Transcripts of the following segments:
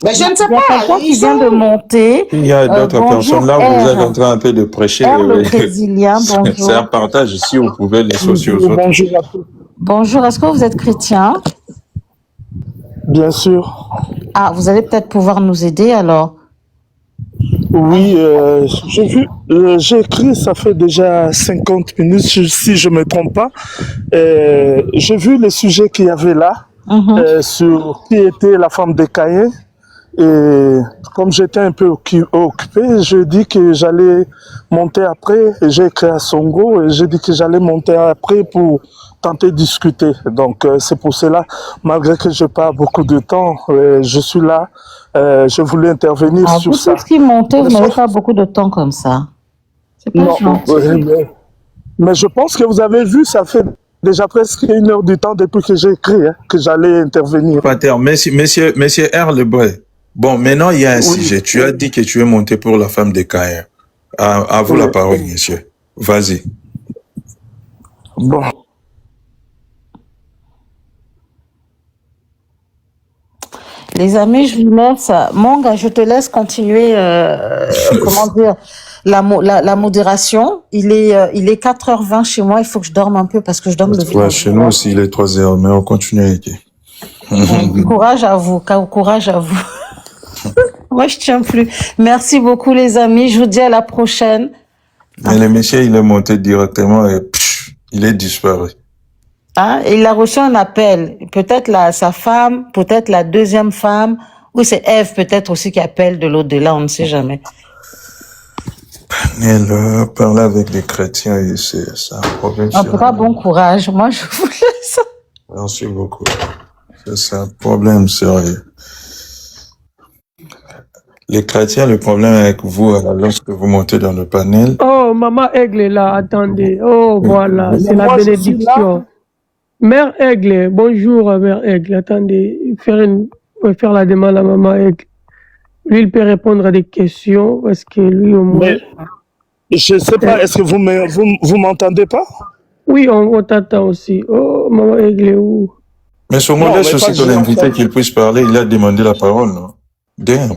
Mais je ne sais Il y a pas. quelqu'un qui vient de monter. Il y a d'autres personnes là, vous êtes en R. train un peu de prêcher. R le Brésilien, C'est un bonjour. partage, si vous pouvez l'associer aux autres. Bonjour à tous. Bonjour, est-ce que vous êtes chrétien? Bien sûr. Ah, vous allez peut-être pouvoir nous aider alors. Oui, j'ai écrit, ça fait déjà 50 minutes, si je me trompe pas. J'ai vu les sujets qu'il y avait là, sur qui était la femme de Caïn. Et comme j'étais un peu occupé, je dis que j'allais monter après. Et j'ai écrit à Songo et j'ai dit que j'allais monter après pour tenter de discuter. Donc c'est pour cela, malgré que je n'ai pas beaucoup de temps, je suis là. Je voulais intervenir sur Vous ça. tous qui montez, vous n'avez pas beaucoup de temps comme ça. C'est pas gentil. Mais je pense que vous avez vu, ça fait déjà presque 1 heure du temps depuis que j'ai écrit, que j'allais intervenir. Pater, monsieur R. Lebré. Bon, maintenant, il y a un sujet. Tu as dit que tu es monté pour la femme de Caïn. À vous la parole, monsieur. Vas-y. Bon. Les amis, je vous laisse. Monga, je te laisse continuer, comment dire, la modération. Il est 4h20 chez moi. Il faut que je dorme un peu parce que je dorme le Ouais, chez nous aussi, il est 3h, mais on continue. Courage à vous. Courage à vous. Moi, je tiens plus. Merci beaucoup, les amis. Je vous dis à la prochaine. Mais le monsieur, il est monté directement et il est disparu. Ah, il a reçu un appel. Peut-être sa femme, peut-être la deuxième femme. Oui, c'est Ève peut-être aussi qui appelle de l'au-delà, on ne sait jamais. Elle parle avec des chrétiens et c'est un problème. En tout cas, bon courage. Moi, je vous laisse. Merci beaucoup. C'est un problème sérieux. Les chrétiens, le problème avec vous, lorsque vous montez dans le panel. Oh, Maman Aigle est là, attendez. Oh, voilà, c'est la bénédiction. Mère Aigle, bonjour, Mère Aigle. Attendez, faire la demande à Maman Aigle. Lui, il peut répondre à des questions parce que lui, au moins. Mais, je ne sais pas, est-ce que vous m'entendez pas? Oui, on t'entend aussi. Oh, Maman Aigle est où? Mais son modèle, c'est aussi qu'on a invité qu'il puisse parler. Il a demandé la parole, non? Damn.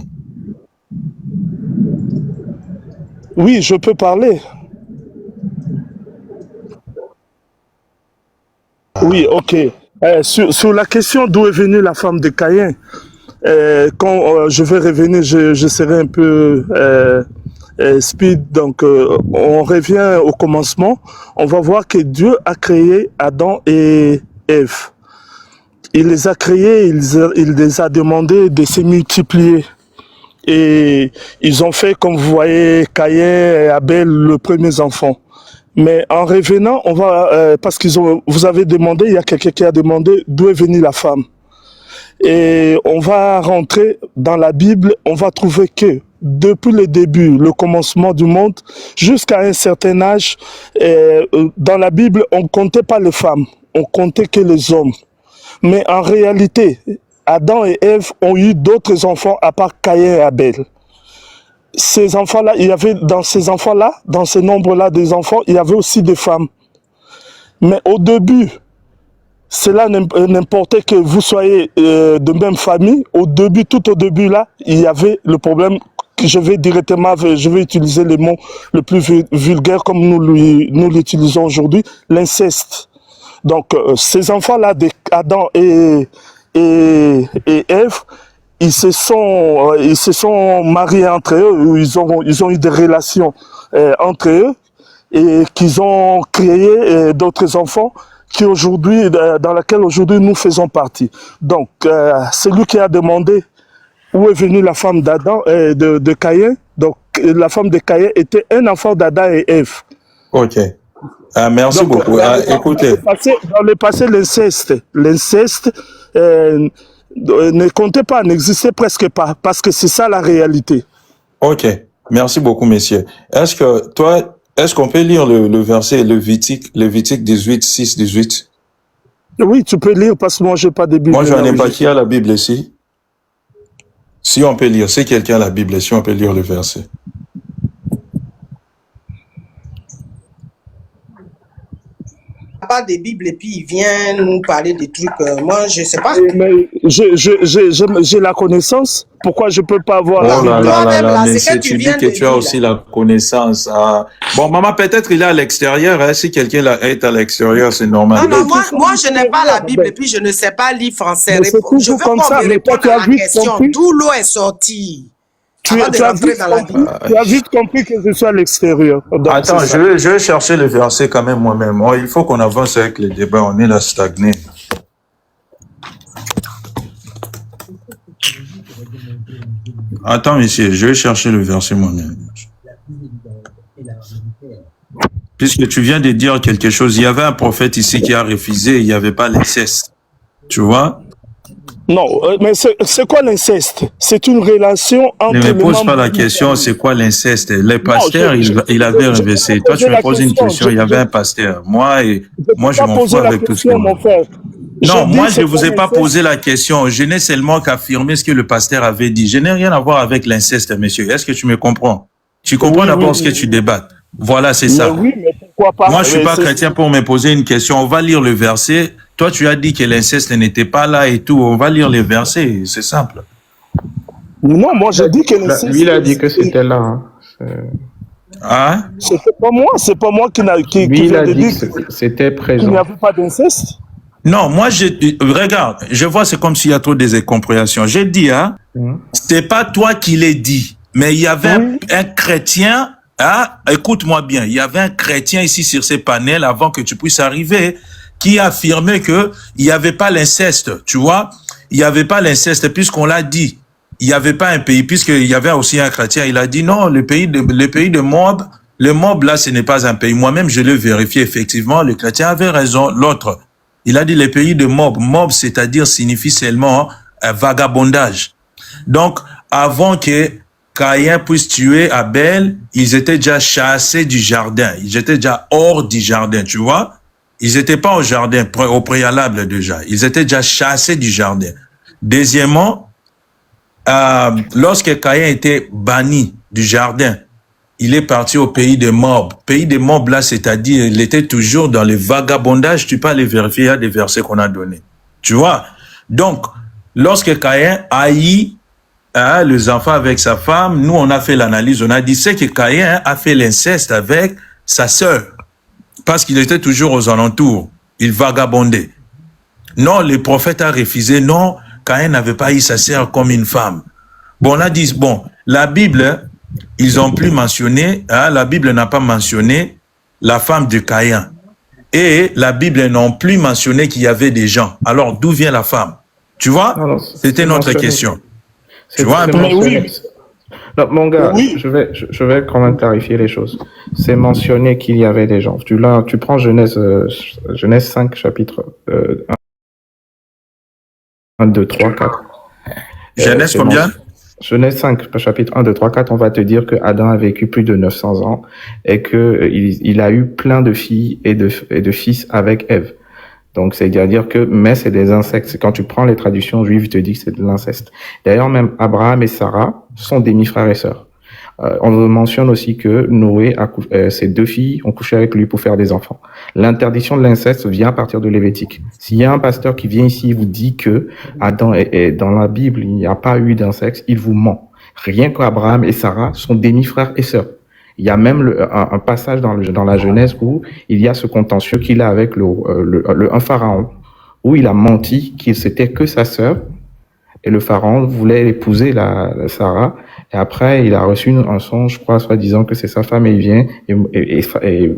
Oui, je peux parler. Oui, ok. Sur la question d'où est venue la femme de Caïn, quand je vais revenir, je serai un peu speed. Donc, on revient au commencement. On va voir que Dieu a créé Adam et Ève. Il les a créés, il les a demandé de se multiplier. Et ils ont fait, comme vous voyez, Caïn et Abel, le premier enfant. Mais en revenant, on va, parce vous avez demandé, il y a quelqu'un qui a demandé d'où est venue la femme. Et on va rentrer dans la Bible, on va trouver que depuis le début, le commencement du monde, jusqu'à un certain âge, dans la Bible, on ne comptait pas les femmes, on comptait que les hommes. Mais en réalité, Adam et Ève ont eu d'autres enfants à part Caïn et Abel. Ces enfants-là, il y avait dans ces enfants-là, dans ce nombre-là des enfants, il y avait aussi des femmes. Mais au début, cela n'importait que vous soyez de même famille. Au début, tout au début là, il y avait le problème que je vais utiliser le mot le plus vulgaire comme nous l'utilisons aujourd'hui, l'inceste. Donc, ces enfants-là, Adam et Ève, ils se sont mariés entre eux, ils ont eu des relations entre eux et qu'ils ont créé d'autres enfants qui aujourd'hui, dans laquelle aujourd'hui nous faisons partie. Donc, c'est lui qui a demandé où est venue la femme d'Adam, de Caïn. Donc, la femme de Caïn était un enfant d'Adam et Ève. Ok. Merci beaucoup. Écoutez. Dans le passé, l'inceste ne comptait pas, n'existait presque pas, parce que c'est ça la réalité. Ok. Merci beaucoup, messieurs. Est-ce qu'on peut lire le verset Lévitique 18, 6, 18? Oui, tu peux lire, parce que moi, je n'ai pas de Bible. Moi, je n'en ai pas. Qui a la Bible ici? Si on peut lire, si quelqu'un a la Bible, si on peut lire le verset. parle des Bibles et puis il vient nous parler des trucs. Moi, je sais pas. Mais j'ai la connaissance. Pourquoi je peux pas avoir la Oh là Bible? là là Toi-même, là, là, mais c'est que si tu tu dis viens que de tu as dire, aussi là. la connaissance. Bon, maman, peut-être il est à l'extérieur. Hein, si quelqu'un est à l'extérieur, c'est normal. Non, non, Mais tu moi, sais je n'ai pas la Bible et l'extérieur, puis je ne sais pas lire français. mais c'est Je toujours veux comme qu'on ça. me Mais toi, réponde tu à as la vite question. compris. D'où l'eau est sortie Tu, avant de tu as rentrer vite dans la compris. Bible. Tu as vite compris que je suis à l'extérieur. Donc, c'est Attends, ça. je vais chercher le verset quand même moi-même. Oh, il faut qu'on avance avec les débats. On est là stagné. Attends, monsieur, je vais chercher le verset moi-même. Puisque tu viens de dire quelque chose, il y avait un prophète ici qui a refusé, il n'y avait pas l'inceste. Tu vois? Non, mais c'est quoi l'inceste? C'est une relation Ne entre me les pose pas membres la d'une question, famille. c'est quoi l'inceste? Les Non, pasteurs, il avait je peux reversé. pas Toi, tu poser me la poses une question, il y avait un question. pasteur. Moi, Je moi, peux je pas m'en fous poser la avec tout ce que question, mon frère. Non, Je dis, moi, je c'est ne vous quoi ai pas l'inceste? posé la question. Je n'ai seulement qu'affirmer ce que le pasteur avait dit. Je n'ai rien à voir avec l'inceste, monsieur. Est-ce que tu me comprends? Tu comprends Oui, d'abord oui, ce que tu oui. débattes. Voilà, c'est Mais ça. oui, mais pourquoi pas? Moi, je suis Mais pas chrétien pour me poser une question. On va lire le verset. Toi, tu as dit que l'inceste n'était pas là et tout. On va lire les versets. C'est simple. Non, moi, je dis que Lui, l'inceste, il a dit que c'était là. Hein. Hein? c'est pas moi qui Lui, il viens a de dit dire que c'était qu'il n'y présent. avait pas d'inceste. Non, moi, regarde, je vois, c'est comme s'il y a trop de incompréhension. J'ai dit, hein, c'est pas toi qui l'ai dit, mais il y avait Oui. un chrétien, hein, écoute-moi bien, il y avait un chrétien ici sur ces panels avant que tu puisses arriver, qui affirmait que il n'y avait pas l'inceste, tu vois, il n'y avait pas l'inceste puisqu'on l'a dit. Il n'y avait pas un pays, puisqu'il y avait aussi un chrétien, il a dit non, le pays de Moab, le Moab là, ce n'est pas un pays. Moi-même, je l'ai vérifié, effectivement, le chrétien avait raison, l'autre. Il a dit les pays de Moab. Moab, c'est-à-dire, signifie seulement un vagabondage. Donc, avant que Caïn puisse tuer Abel, ils étaient déjà chassés du jardin. Ils étaient déjà hors du jardin, tu vois. Ils n'étaient pas au jardin, au préalable déjà. Ils étaient déjà chassés du jardin. Deuxièmement, lorsque Caïn était banni du jardin, il est parti au pays de Moab. Pays de Moab, là, c'est-à-dire, il était toujours dans le vagabondage. Tu peux aller vérifier, il y a des versets qu'on a donnés. Tu vois? Donc, lorsque Caïn haït les enfants avec sa femme, nous, on a fait l'analyse. On a dit, c'est que Caïn a fait l'inceste avec sa sœur. Parce qu'il était toujours aux alentours. Il vagabondait. Non, le prophète a refusé. Non, Caïn n'avait pas eu sa sœur comme une femme. Bon, on a dit, bon, la Bible, ils ont plus mentionné, la Bible n'a pas mentionné la femme de Caïn. Et la Bible n'a plus mentionné qu'il y avait des gens. Alors, d'où vient la femme? Tu vois? C'était notre question. Tu vois un peu? Oui. Non, mon gars, Oui. je vais quand même clarifier les choses. C'est mentionné qu'il y avait des gens. Tu prends Genèse 5, chapitre 1, 2, 3, 4. Genèse combien? Genèse 5, chapitre 1, 2, 3, 4, on va te dire que Adam a vécu plus de 900 ans et que il a eu plein de filles et de fils avec Ève. Donc, c'est-à-dire que, mais c'est des insectes. Quand tu prends les traductions juives, ils te disent que c'est de l'inceste. D'ailleurs, même Abraham et Sarah sont demi-frères et sœurs. On mentionne aussi que Noé ses 2 filles ont couché avec lui pour faire des enfants. L'interdiction de l'inceste vient à partir de Lévitique. S'il y a un pasteur qui vient ici et vous dit que Adam est dans la Bible, il n'y a pas eu d'inceste, il vous ment. Rien qu'Abraham et Sarah sont demi-frères et sœurs. Il y a même un passage dans la Genèse où il y a ce contentieux qu'il a avec un pharaon, où il a menti qu'il c'était que sa sœur, et le pharaon voulait épouser la Sarah, et après il a reçu un songe, je crois, soi-disant que c'est sa femme, et il vient, et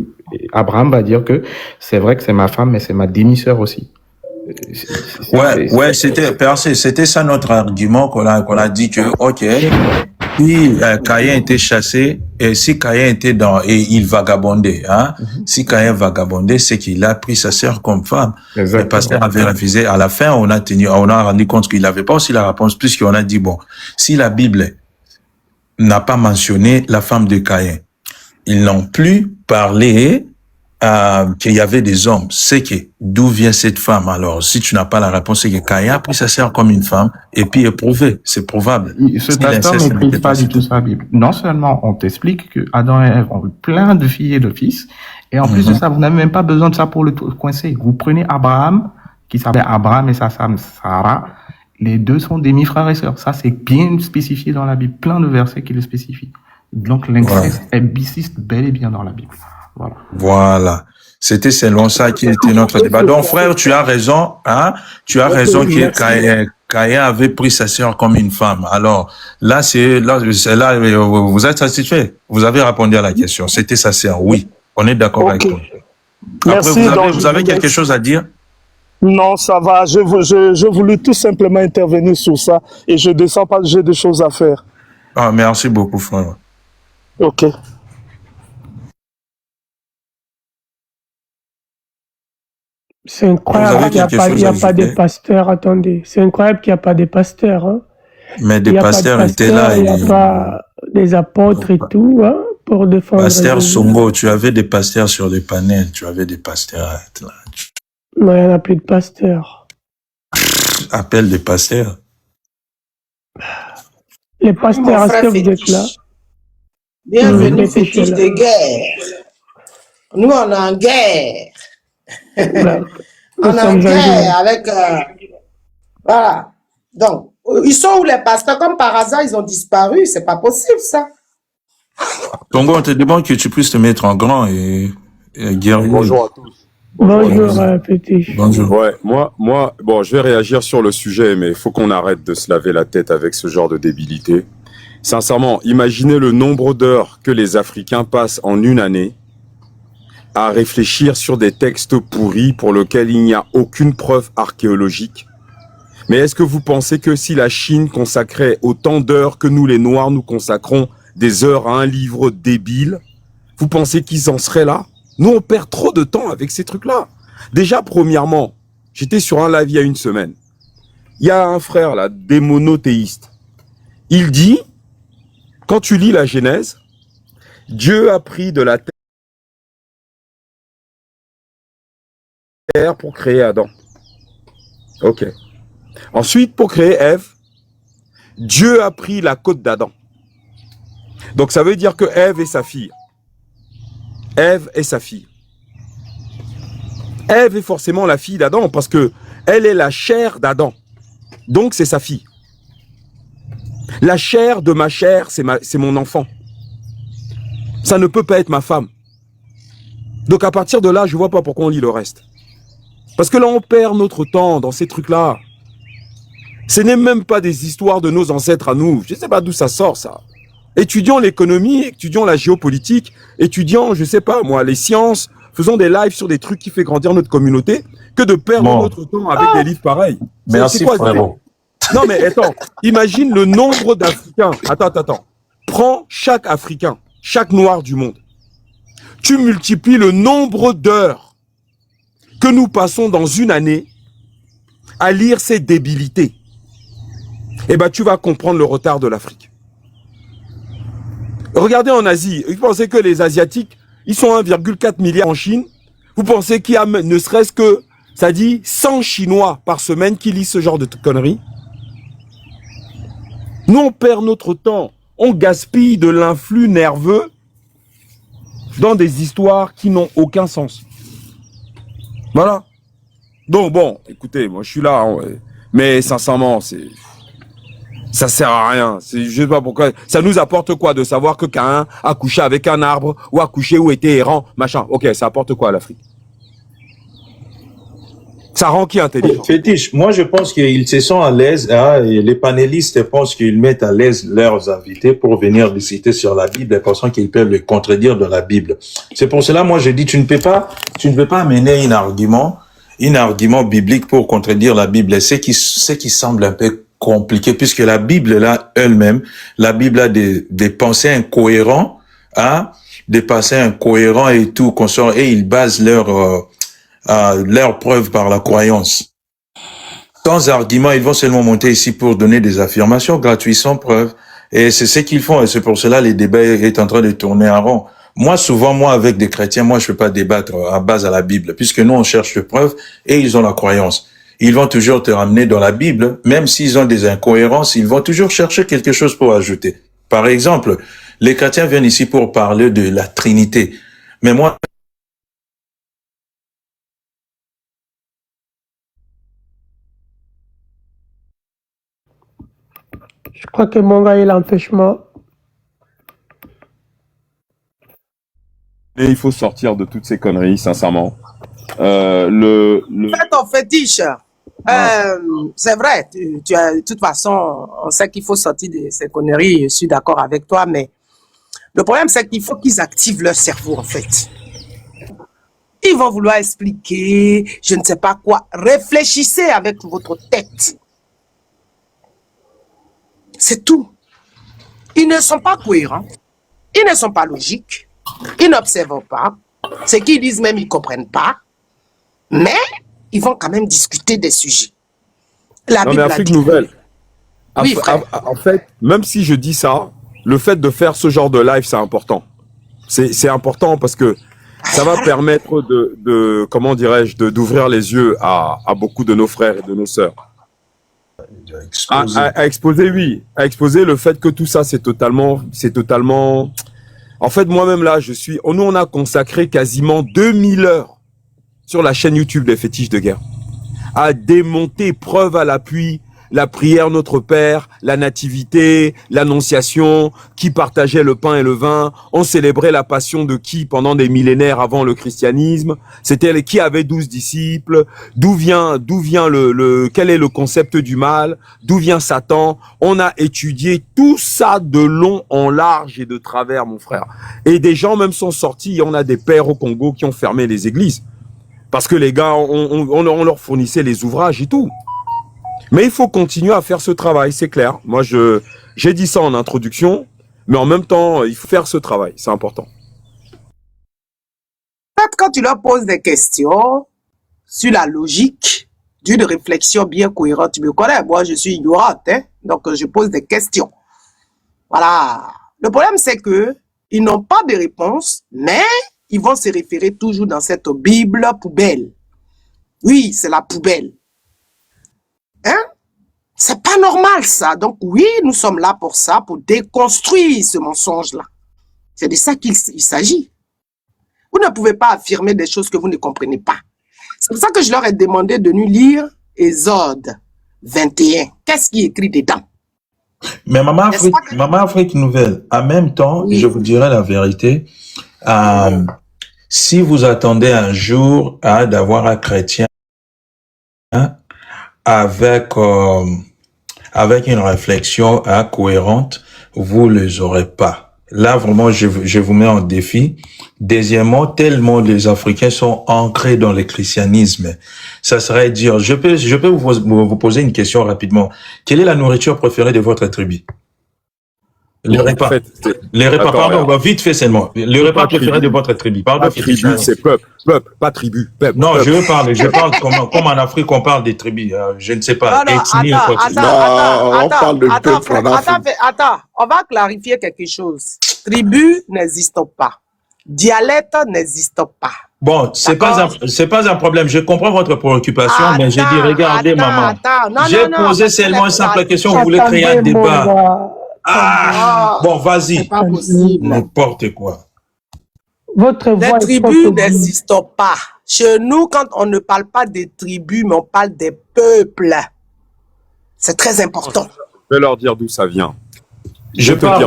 Abraham va dire que c'est vrai que c'est ma femme, mais c'est ma demi-sœur aussi. Ouais, c'était ça notre argument qu'on a dit que, ok, si Caïn était chassé, et si Caïn était et il vagabondait, hein, si Caïn vagabondait, c'est qu'il a pris sa sœur comme femme. Exactement. Le pasteur avait refusé. À la fin, on a rendu compte qu'il n'avait pas aussi la réponse, puisqu'on a dit, bon, si la Bible n'a pas mentionné la femme de Caïn, ils n'ont plus parlé qu'il y avait des hommes, c'est que d'où vient cette femme? Alors, si tu n'as pas la réponse, c'est que Caïn a pris sa sœur comme une femme et puis éprouvé. C'est probable. Ce Si pasteur l'inceste ne maîtrise n'était pas du tout sa Bible. Non seulement on t'explique que Adam et Ève ont eu plein de filles et de fils, et en plus de ça, vous n'avez même pas besoin de ça pour le coincer. Vous prenez Abraham, qui s'appelle Abraham et sa femme Sarah, les deux sont demi-frères et sœurs. Ça, c'est bien spécifié dans la Bible. Plein de versets qui le spécifient. Donc, l'inceste existe bel et bien dans la Bible. Voilà. Voilà. C'était selon ça qui était notre débat. Donc, frère, tu as raison, hein? Tu as raison que Caïn avait pris sa sœur comme une femme. Alors, là, vous êtes satisfait? Vous avez répondu à la question. C'était sa sœur. Oui. On est d'accord avec toi. Merci. Après, vous avez quelque chose à dire? Non, ça va. Je voulais tout simplement intervenir sur ça et je descends pas, j'ai des choses à faire. Ah, merci beaucoup, frère. Ok. C'est incroyable qu'il n'y a pas de pasteurs. Attendez, c'est incroyable qu'il n'y a pas de pasteurs. Hein. Mais des pasteurs étaient là. Il n'y a pas des apôtres et tout hein, pour défendre. Pasteur Songo, tu avais des pasteurs sur les panels. Tu avais des pasteurs là. Non, il n'y en a plus de pasteurs. Appelle des pasteurs. Les pasteurs, est-ce que vous êtes là? Bienvenue, fétiche de guerre. Nous, on est en guerre. Voilà. On est en guerre avec... voilà. Donc, ils sont où les pasteurs? Comme par hasard, ils ont disparu. C'est pas possible, ça. Tongo, on te demande que tu puisses te mettre en grand et guerrier. Bonjour à tous. Bonjour, Fétiche. Bonjour. Ouais, moi, bon, je vais réagir sur le sujet, mais il faut qu'on arrête de se laver la tête avec ce genre de débilité. Sincèrement, imaginez le nombre d'heures que les Africains passent en une année à réfléchir sur des textes pourris pour lesquels il n'y a aucune preuve archéologique. Mais est-ce que vous pensez que si la Chine consacrait autant d'heures que nous, les Noirs, nous consacrons des heures à un livre débile, vous pensez qu'ils en seraient là? Nous, on perd trop de temps avec ces trucs-là. Déjà, premièrement, j'étais sur un live il y a une semaine. Il y a un frère, là, des monothéistes. Il dit, quand tu lis la Genèse, Dieu a pris de la terre pour créer Adam. Ok. Ensuite, pour créer Ève, Dieu a pris la côte d'Adam. Donc, ça veut dire que Ève est sa fille. Ève est sa fille. Ève est forcément la fille d'Adam parce que elle est la chair d'Adam. Donc c'est sa fille. La chair de ma chair, c'est mon enfant. Ça ne peut pas être ma femme. Donc à partir de là, je vois pas pourquoi on lit le reste. Parce que là, on perd notre temps dans ces trucs-là. Ce n'est même pas des histoires de nos ancêtres à nous. Je ne sais pas d'où ça sort, ça. Étudions l'économie, étudions la géopolitique, étudions, je sais pas moi, les sciences, faisons des lives sur des trucs qui font grandir notre communauté, que de perdre notre temps avec des livres pareils. Merci, frérot. Non mais attends, imagine le nombre d'Africains. Attends. Prends chaque Africain, chaque Noir du monde. Tu multiplies le nombre d'heures que nous passons dans une année à lire ces débilités. Eh ben, tu vas comprendre le retard de l'Afrique. Regardez en Asie, vous pensez que les Asiatiques, ils sont 1,4 milliard en Chine. Vous pensez qu'il y a ne serait-ce que, ça dit, 100 Chinois par semaine qui lisent ce genre de conneries? Nous, on perd notre temps. On gaspille de l'influx nerveux dans des histoires qui n'ont aucun sens. Voilà. Donc bon, écoutez, moi je suis là, hein, mais sincèrement, ça sert à rien. Je sais pas pourquoi. Ça nous apporte quoi de savoir que Caïn a couché avec un arbre ou a couché ou était errant, machin. Ok, ça apporte quoi à l'Afrique? Ça rend qui intelligent? Fétiche, moi je pense qu'ils se sont à l'aise, hein, et les panélistes pensent qu'ils mettent à l'aise leurs invités pour venir discuter sur la Bible, pensant qu'ils peuvent le contredire de la Bible. C'est pour cela, moi je dis, tu ne peux pas amener un argument biblique pour contredire la Bible. C'est qui semble un peu compliqué, puisque la Bible là elle-même, la Bible a des pensées incohérentes, hein, des pensées incohérentes et tout consort, et ils basent leur preuve par la croyance. Sans argument, ils vont seulement monter ici pour donner des affirmations gratuites sans preuve. Et c'est ce qu'ils font. Et c'est pour cela les débats est en train de tourner en rond. Moi, souvent, moi, avec des chrétiens, moi, je ne peux pas débattre à base à la Bible, puisque nous, on cherche les preuves et ils ont la croyance. Ils vont toujours te ramener dans la Bible, même s'ils ont des incohérences, ils vont toujours chercher quelque chose pour ajouter. Par exemple, les chrétiens viennent ici pour parler de la Trinité. Mais moi, Je crois que mon gars, il a l'empêchement. Et il faut sortir de toutes ces conneries, sincèrement. Fais ton fétiche. C'est vrai, tu as, de toute façon, on sait qu'il faut sortir de ces conneries, je suis d'accord avec toi, mais le problème, c'est qu'il faut qu'ils activent leur cerveau, en fait. Ils vont vouloir expliquer, je ne sais pas quoi. Réfléchissez avec votre tête. C'est tout. Ils ne sont pas cohérents. Ils ne sont pas logiques. Ils n'observent pas. Ce qu'ils disent même, ils ne comprennent pas. Mais ils vont quand même discuter des sujets. La Non, mais Bible a Afrique dit. Nouvelle. Oui, frère. En fait, même si je dis ça, le fait de faire ce genre de live, c'est important. C'est important parce que ça va permettre comment dirais-je, d'ouvrir les yeux à beaucoup de nos frères et de nos sœurs. À exposer, oui. À exposer le fait que tout ça, c'est totalement. En fait, moi-même là, nous, on a consacré quasiment 2000 heures sur la chaîne YouTube des fétiches de guerre à démonter, preuve à l'appui, la prière Notre Père, la nativité, l'annonciation, qui partageait le pain et le vin, on célébrait la passion de qui pendant des millénaires avant le christianisme, c'était qui avait 12 disciples, d'où vient quel est le concept du mal, d'où vient Satan, on a étudié tout ça de long en large et de travers, mon frère. Et des gens même sont sortis, on a des pères au Congo qui ont fermé les églises. Parce que les gars, on leur fournissait les ouvrages et tout. Mais il faut continuer à faire ce travail, c'est clair. Moi, j'ai dit ça en introduction, mais en même temps, il faut faire ce travail, c'est important. Peut-être quand tu leur poses des questions sur la logique d'une réflexion bien cohérente, tu me connais, moi je suis ignorante, hein? Donc je pose des questions. Voilà. Le problème, c'est que ils n'ont pas de réponse, mais ils vont se référer toujours dans cette Bible poubelle. Oui, c'est la poubelle. Hein? C'est pas normal, ça. Donc, oui, nous sommes là pour ça, pour déconstruire ce mensonge-là. C'est de ça qu'il s'agit. Vous ne pouvez pas affirmer des choses que vous ne comprenez pas. C'est pour ça que je leur ai demandé de nous lire Exode 21. Qu'est-ce qui est écrit dedans? mais Maman Afrique Nouvelle, en même temps, Oui. je vous dirai la vérité, si vous attendez un jour d'avoir un chrétien avec une réflexion cohérente, vous les aurez pas. Là, vraiment, je vous mets en défi. Deuxièmement, tellement les Africains sont ancrés dans le christianisme. Ça serait dire, je peux vous poser une question rapidement. Quelle est la nourriture préférée de votre tribu? Les repas. En fait, Les repas, Attends, pardon, regarde. on va vite fait seulement. Les repas préférés de votre tribu. Pardon. Pas tribu, c'est peuple, pas tribu. Peuple, Non, peuple. je parle comme en Afrique, on parle des tribus. Je ne sais pas, Non, non, ethnie ou quoi que ce soit. attends, frère, attends, on va clarifier quelque chose. Tribu n'existe pas. Dialecte n'existe pas. Bon, c'est pas un problème. Je comprends votre préoccupation, mais j'ai dit, regardez, maman. J'ai posé seulement une simple question. Vous voulez créer un débat. Bon, vas-y. C'est pas possible. N'importe quoi. Votre voix Les est tribus trop n'existent pas. Chez nous, quand on ne parle pas des tribus, mais on parle des peuples. C'est très important. Je vais leur dire d'où ça vient. Je vais pas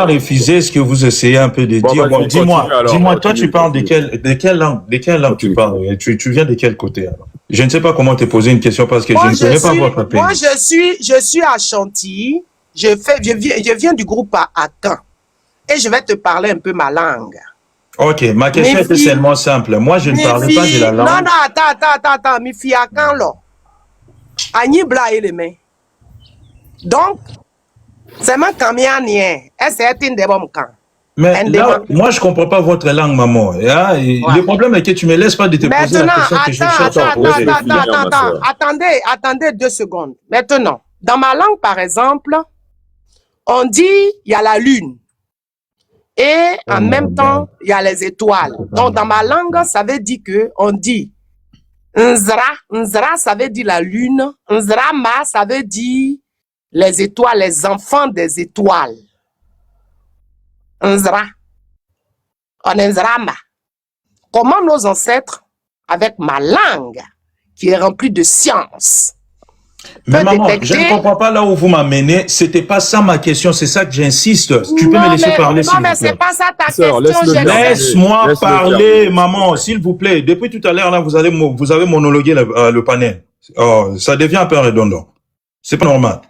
refuser ce que vous essayez un peu de Bon, dire. vas-y, Bon, dis-moi, toi, continue, tu parles de quelle langue tu parles? Tu viens de quel côté, alors? Je ne sais pas comment te poser une question parce que je ne connais pas votre pays. Moi, je suis à Chantilly. Je viens du groupe à Caen. Et je vais te parler un peu ma langue. Ok, ma question était seulement simple. Moi, je ne parlais pas de la langue. Non, attends. Mi fi à Caen, là. Agni bla et les mains. Donc, c'est ma camionnien. C'est un des bons camps. Mais là, moi, je comprends pas votre langue, maman. Le problème est que tu me laisses pas de te poser la question que je cherche à poser. Attendez 2 secondes. Maintenant, dans ma langue, par exemple, on dit il y a la lune. Et en Oh même mon temps, Dieu. il y a les étoiles. Donc, dans ma langue, ça veut dire que on dit Nzra. Nzra, ça veut dire la lune. Nzrama, ça veut dire les étoiles, les enfants des étoiles. Nzra. On est Nzrama. Comment nos ancêtres, avec ma langue, qui est remplie de science, Mais peut maman, je ne détecter... comprends pas là où vous m'amenez. C'était pas ça ma question. C'est ça que j'insiste. Tu peux me Non, laisser parler, s'il non, vous mais c'est plaît. pas ça ta Sœur, question. laisse-le terminer. Laisse-moi Laisse-le parler, terminer. maman, s'il vous plaît. Depuis tout à l'heure, là, vous avez monologué le panel. Oh, ça devient un peu redondant. C'est pas normal.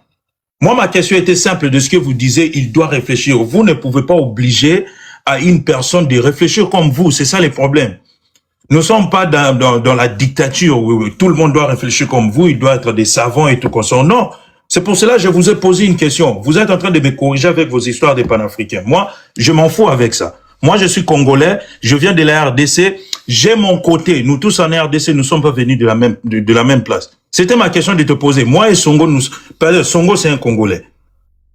Moi, ma question était simple de ce que vous disiez. Il doit réfléchir. Vous ne pouvez pas obliger à une personne de réfléchir comme vous. C'est ça le problème. Nous ne sommes pas dans la dictature où tout le monde doit réfléchir comme vous. Il doit être des savants et tout comme ça. Non. C'est pour cela que je vous ai posé une question. Vous êtes en train de me corriger avec vos histoires des panafricains. Moi, je m'en fous avec ça. Moi, je suis congolais. Je viens de la RDC. J'ai mon côté. Nous tous en RDC, nous sommes pas venus de la même place. C'était ma question de te poser. Moi et Songo, Songo, c'est un Congolais.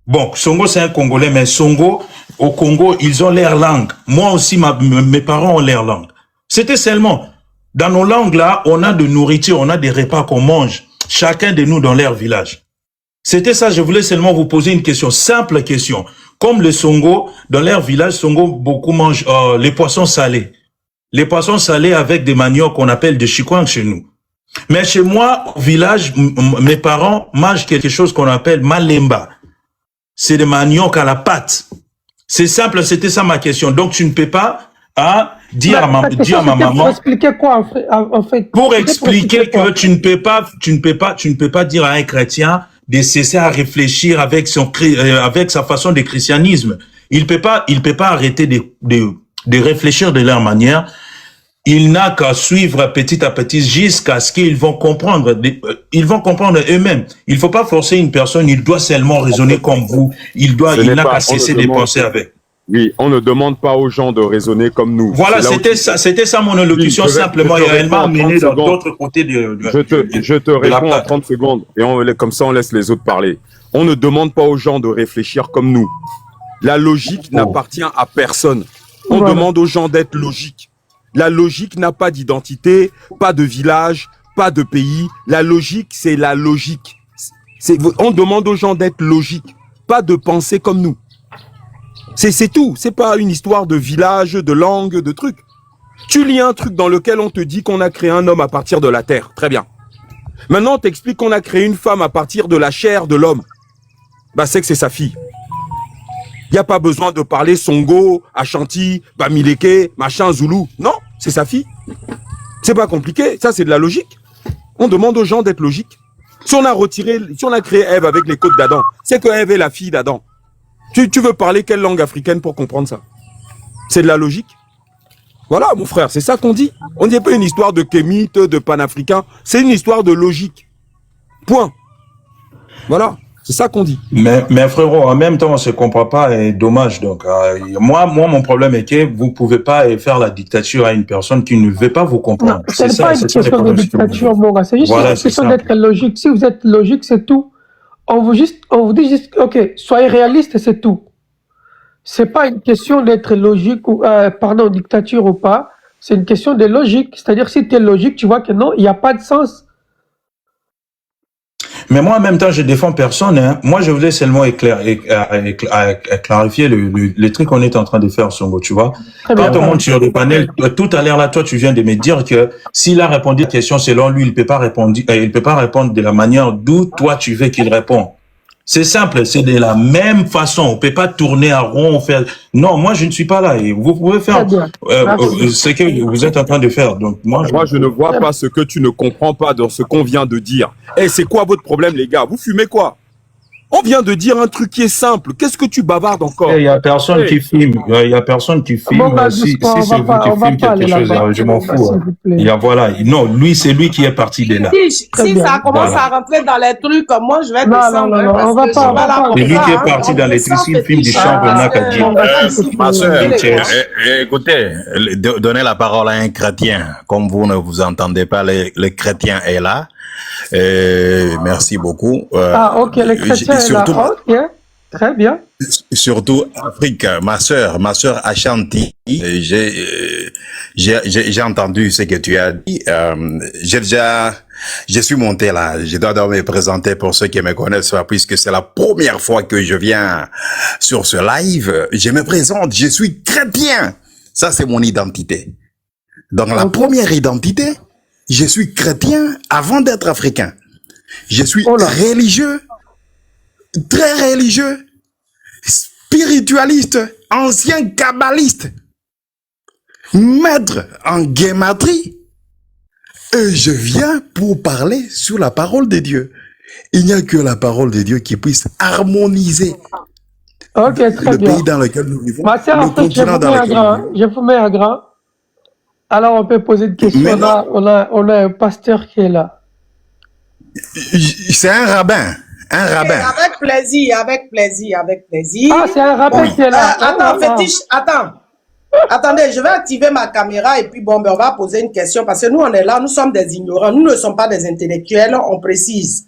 Bon, Songo, c'est un Congolais, mais Songo, au Congo, ils ont leur langue. Moi aussi, mes parents ont leur langue. C'était seulement, dans nos langues là, on a de nourriture, on a des repas qu'on mange, chacun de nous dans leur village. C'était ça, je voulais seulement vous poser une question, simple question. Comme le Songo, dans leur village, Songo, beaucoup mangent les poissons salés. Les poissons salés avec des maniocs qu'on appelle des chikwang chez nous. Mais chez moi, au village, mes parents mangent quelque chose qu'on appelle malemba. C'est des maniocs à la pâte. C'est simple, c'était ça ma question. Donc, tu ne peux pas dire à ma maman. Pour expliquer quoi, en fait? Pour expliquer que tu ne peux pas dire à un chrétien de cesser à réfléchir avec sa façon de christianisme. Il peut pas arrêter de réfléchir de leur manière. Il n'a qu'à suivre petit à petit jusqu'à ce qu'ils vont comprendre. Ils vont comprendre eux-mêmes. Il faut pas forcer une personne. Il doit seulement raisonner comme vous. Il n'a qu'à cesser de penser avec. Oui, on ne demande pas aux gens de raisonner comme nous. Voilà, c'était ça mon allocution, oui, simplement. Il y a réellement amené dans d'autres côtés je te réponds en 30 secondes et comme ça on laisse les autres parler. On ne demande pas aux gens de réfléchir comme nous. La logique n'appartient à personne. On demande aux gens d'être logiques. La logique n'a pas d'identité, pas de village, pas de pays. La logique, c'est la logique. On demande aux gens d'être logiques, pas de penser comme nous. C'est tout. C'est pas une histoire de village, de langue, de trucs. Tu lis un truc dans lequel on te dit qu'on a créé un homme à partir de la terre. Très bien. Maintenant, on t'explique qu'on a créé une femme à partir de la chair de l'homme. Bah, c'est que c'est sa fille. Il n'y a pas besoin de parler Songo, Ashanti, Bamileke, machin, Zoulou. Non, c'est sa fille. C'est pas compliqué. Ça, c'est de la logique. On demande aux gens d'être logiques. Si on a créé Ève avec les côtes d'Adam, c'est que Ève est la fille d'Adam. Tu veux parler quelle langue africaine pour comprendre ça? C'est de la logique. Voilà, mon frère, c'est ça qu'on dit. On ne dit pas une histoire de kémite, de panafricain. C'est une histoire de logique. Point. Voilà. C'est ça qu'on dit. Mais frérot, en même temps, on se comprend pas et dommage. Donc, moi, mon problème est que vous pouvez pas faire la dictature à une personne qui ne veut pas vous comprendre. C'est pas une question de dictature, mon gars. C'est juste une question d'être logique. Si vous êtes logique, c'est tout. On vous dit juste, ok, soyez réaliste, c'est tout. C'est pas une question d'être logique ou, dictature ou pas. C'est une question de logique. C'est-à-dire, si tu es logique, tu vois que non, il n'y a pas de sens. Mais moi, en même temps, je défends personne. Hein. Moi, je voulais seulement clarifier le truc qu'on est en train de faire, Songo, tu vois. Quand on monte sur le panel, tout à l'heure, là, toi, tu viens de me dire que s'il a répondu à la question selon lui, il peut pas répondre de la manière d'où toi, tu veux qu'il réponde. C'est simple, c'est de la même façon. On peut pas tourner à rond, faire. Non, moi je ne suis pas là. Et vous pouvez faire ce que vous êtes en train de faire. Donc moi, je ne vois pas ce que tu ne comprends pas dans ce qu'on vient de dire. Eh, c'est quoi votre problème, les gars? Vous fumez quoi? On vient de dire un truc qui est simple. Qu'est-ce que tu bavardes encore? Il y a personne qui filme. Il y a personne qui filme. Si c'est vous qui filmez quelque chose, je m'en fous. Il y a Non, lui, c'est lui qui est parti de là. Si ça commence à rentrer dans les trucs, moi, je vais descendre. On va pas. C'est lui qui est parti dans les trucs. S'il filme du champ, Ma soeur, écoutez, donnez la parole à un chrétien. Comme vous ne vous entendez pas, le chrétien est là. Merci beaucoup. Ok, le chrétien est là. Très bien. Surtout Afrique, ma sœur Ashanti, j'ai entendu ce que tu as dit. Je suis monté là. Je dois me présenter pour ceux qui me connaissent pas, puisque c'est la première fois que je viens sur ce live. Je me présente, je suis chrétien. Ça, c'est mon identité. Donc, la première identité, je suis chrétien avant d'être africain. Je suis religieux, très religieux, spiritualiste, ancien kabbaliste, maître en guématrie, et je viens pour parler sur la parole de Dieu. Il n'y a que la parole de Dieu qui puisse harmoniser le pays dans lequel nous vivons, Ma sœur, le continent dans lequel nous vivons. je vous mets à grand. Alors, on peut poser une question. Là, on a un pasteur qui est là. C'est un rabbin. Un rabbin. Avec plaisir, avec plaisir, avec plaisir. Ah, c'est un rabbin qui est là. Attends, fétiche, attends. Attendez, je vais activer ma caméra et puis bon, ben, on va poser une question parce que nous, on est là, nous sommes des ignorants. Nous ne sommes pas des intellectuels, on précise.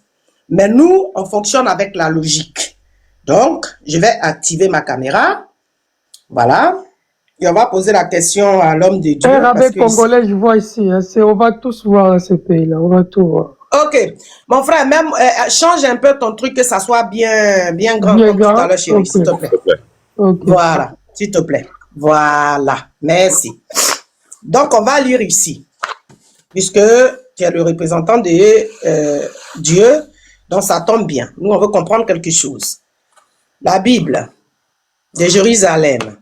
Mais nous, on fonctionne avec la logique. Donc, je vais activer ma caméra. Voilà. Et on va poser la question à l'homme de Dieu. Un rabbin congolais, je vois ici. Hein, on va tous voir dans ce pays-là. On va tout voir. Ok. Mon frère, même change un peu ton truc que ça soit bien grand comme tout à l'heure, chérie, s'il te plaît. Okay. Voilà, s'il te plaît. Voilà. Merci. Donc, on va lire ici. Puisque tu es le représentant de Dieu, donc ça tombe bien. Nous, on veut comprendre quelque chose. La Bible de Jérusalem,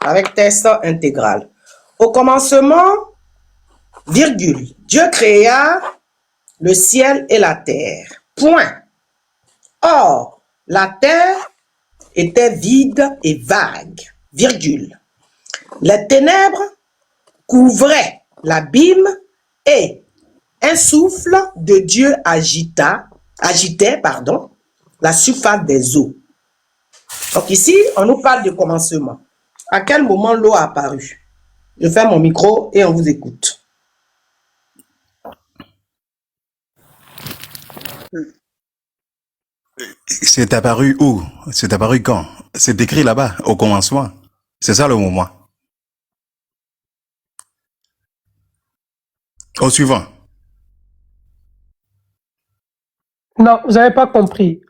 avec texte intégral. Au commencement, virgule, Dieu créa le ciel et la terre. Point. Or, la terre était vide et vague. Virgule. Les ténèbres couvraient l'abîme et un souffle de Dieu agitait la surface des eaux. Donc ici, on nous parle de commencement. À quel moment l'eau a apparu? Je ferme mon micro et on vous écoute. C'est apparu où? C'est apparu quand? C'est écrit là-bas, au commencement. C'est ça le moment. Au suivant. Non, vous n'avez pas compris.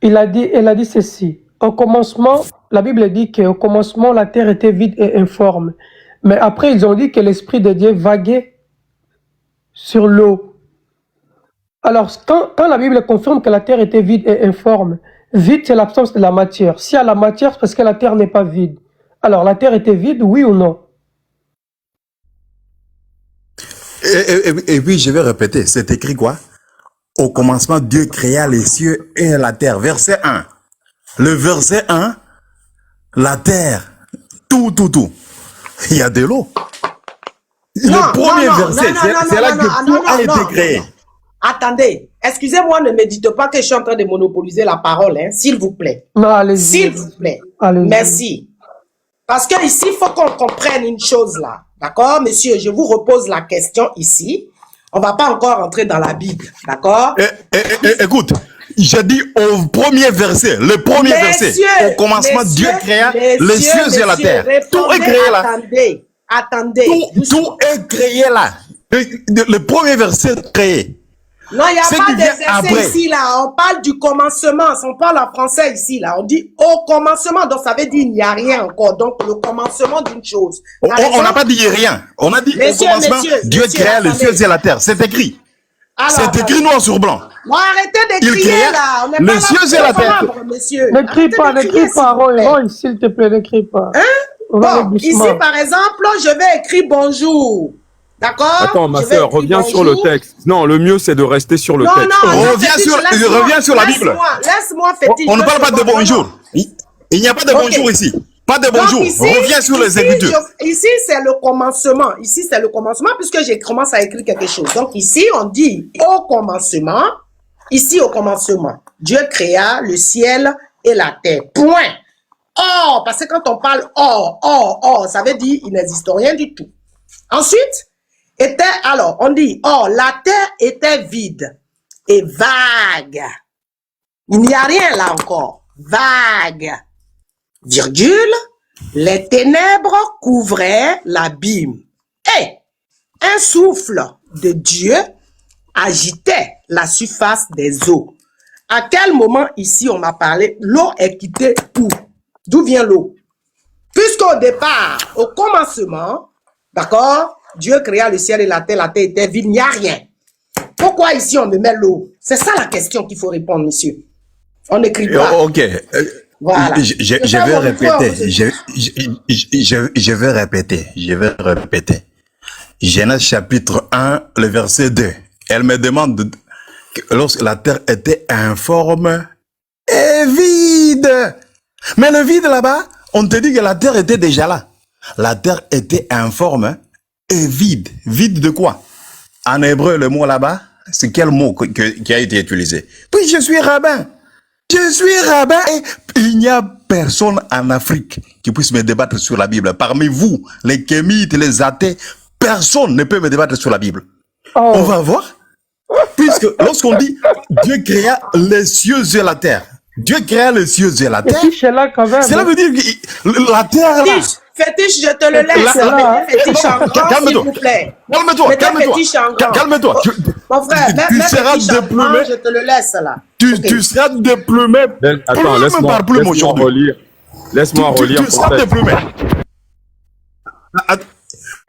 Elle a dit ceci. Au commencement, la Bible dit qu'au commencement, la terre était vide et informe. Mais après, ils ont dit que l'Esprit de Dieu vaguait sur l'eau. Alors, quand la Bible confirme que la terre était vide et informe, vide, c'est l'absence de la matière. S'il y a la matière, c'est parce que la terre n'est pas vide. Alors, la terre était vide, oui ou non? Et puis, je vais répéter, c'est écrit quoi? Au commencement, Dieu créa les cieux et la terre. Verset 1. Le verset 1, la terre, tout. Il y a de l'eau. Le premier verset, c'est là que tout a été créé. Attendez, excusez-moi, ne me dites pas que je suis en train de monopoliser la parole, hein, s'il vous plaît. Non, allez-y. S'il vous plaît. Allez-y. Merci. Parce que ici, il faut qu'on comprenne une chose là. D'accord, monsieur, je vous repose la question ici. On ne va pas encore entrer dans la Bible. D'accord? Écoute, j'ai dit au premier verset, le premier verset. Au commencement, Dieu créa les cieux et la terre. Tout est créé là. Attendez. Tout est créé là. Le premier verset créé. Non, il n'y a pas de verset ici, là. On parle du commencement. On parle en français ici, là. On dit au commencement. Donc, ça veut dire il n'y a rien encore. Donc, le commencement d'une chose. On n'a pas dit rien. On a dit au commencement, Dieu créa les cieux et la terre. C'est écrit. C'est écrit noir sur blanc. Bon, arrêtez de crier, là. On n'est pas les cieux et la terre. Monsieur. N'écris pas, Roy, s'il te plaît, n'écris pas. Bon, ici, par exemple, je vais écrire bonjour. D'accord? Attends, ma sœur, reviens sur le texte. Non, le mieux, c'est de rester sur le texte. Reviens sur la Bible. Laisse-moi, fétiche. On ne parle pas de bonjour. Il n'y a pas de bonjour ici. Pas de bonjour. Reviens sur les Écritures. Ici, c'est le commencement. Ici, c'est le commencement puisque j'ai commencé à écrire quelque chose. Donc, ici, on dit au commencement. Ici, au commencement, Dieu créa le ciel et la terre. Point. Or, parce que quand on parle or, ça veut dire il n'existe rien du tout. Ensuite, on dit, la terre était vide et vague. Il n'y a rien là encore. vague, virgule, les ténèbres couvraient l'abîme. Et un souffle de Dieu agitait la surface des eaux. À quel moment ici on m'a parlé, l'eau est quittée où? D'où vient l'eau? Puisqu'au départ, au commencement, d'accord, Dieu créa le ciel et la terre était vide, il n'y a rien. Pourquoi ici on me met l'eau? C'est ça la question qu'il faut répondre, monsieur. On n'écrit pas. Ok. Voilà. Je vais répéter. Je vais répéter. Genèse chapitre 1, le verset 2. Elle me demande que lorsque la terre était informe et vide. Mais le vide là-bas, on te dit que la terre était déjà là. La terre était informe et vide. Vide de quoi? En hébreu, le mot là-bas, c'est quel mot qui a été utilisé? Puis je suis rabbin. Je suis rabbin et il n'y a personne en Afrique qui puisse me débattre sur la Bible. Parmi vous, les kémites, les athées, personne ne peut me débattre sur la Bible. Oh. On va voir. Puisque lorsqu'on dit Dieu créa les cieux et la terre, Dieu créa les cieux et la Et terre, puis, c'est là quand même. cela veut dire que la terre là. Fétiche, je te le laisse. Là, Fétiche en grand, s'il calme-toi. vous plaît. Calme-toi, Mettez calme-toi. fétiche en grand. Calme-toi. Mon frère, Tu mets seras fétiche en grand, déplumé. je te le laisse là. Tu seras déplumé. Attends, laisse-moi relire. Laisse-moi relire. Tu seras déplumé.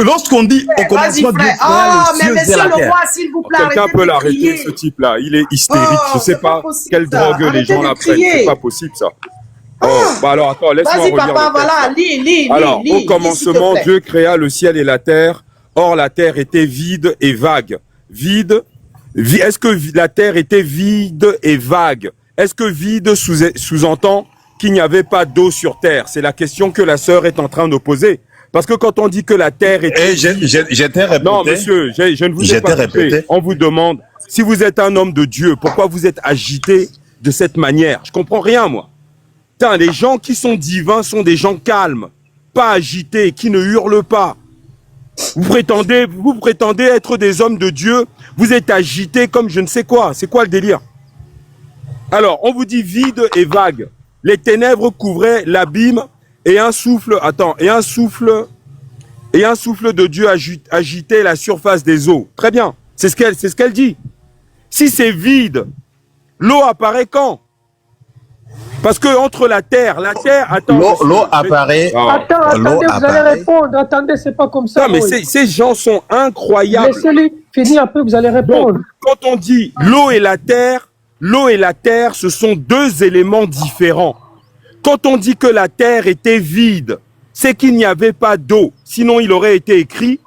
Lorsqu'on dit au commencement Dieu Vas-y, frère. créa Oh, les mais cieux et monsieur la le terre. roi, s'il vous plaît, Quelqu'un arrêtez peut de l'arrêter, crier. ce type-là. Il est hystérique. Oh, Je sais c'est pas pas possible, quelle ça. drogue les Arrêtez gens de la prennent. crier. C'est pas possible, ça. Oh, bah alors, attends, laisse-moi Vas-y, relire papa, le texte, voilà, là. lis. Alors, lis, au s'il commencement, te plaît. Dieu créa le ciel et la terre. Or, la terre était vide et vague. Est-ce que la terre était vide et vague? Est-ce que vide sous-entend qu'il n'y avait pas d'eau sur terre? C'est la question que la sœur est en train de poser. Parce que quand on dit que la terre était... Et j'étais répété. Non, monsieur, je ne vous ai pas répété. On vous demande, si vous êtes un homme de Dieu, pourquoi vous êtes agité de cette manière? Je comprends rien, moi. Putain, les gens qui sont divins sont des gens calmes, pas agités, qui ne hurlent pas. Vous prétendez être des hommes de Dieu, vous êtes agités comme je ne sais quoi. C'est quoi le délire? Alors, on vous dit vide et vague. Les ténèbres couvraient l'abîme et un souffle de Dieu agitait la surface des eaux. Très bien, c'est ce qu'elle dit. Si c'est vide, l'eau apparaît quand? Parce que entre la terre, attends. L'eau apparaît. Attendez, vous allez répondre. Attendez, c'est pas comme ça. Non, mais ces gens sont incroyables. Laissez-les finir un peu, vous allez répondre. Donc, quand on dit l'eau et la terre, ce sont deux éléments différents. Quand on dit que la terre était vide, c'est qu'il n'y avait pas d'eau. Sinon, il aurait été écrit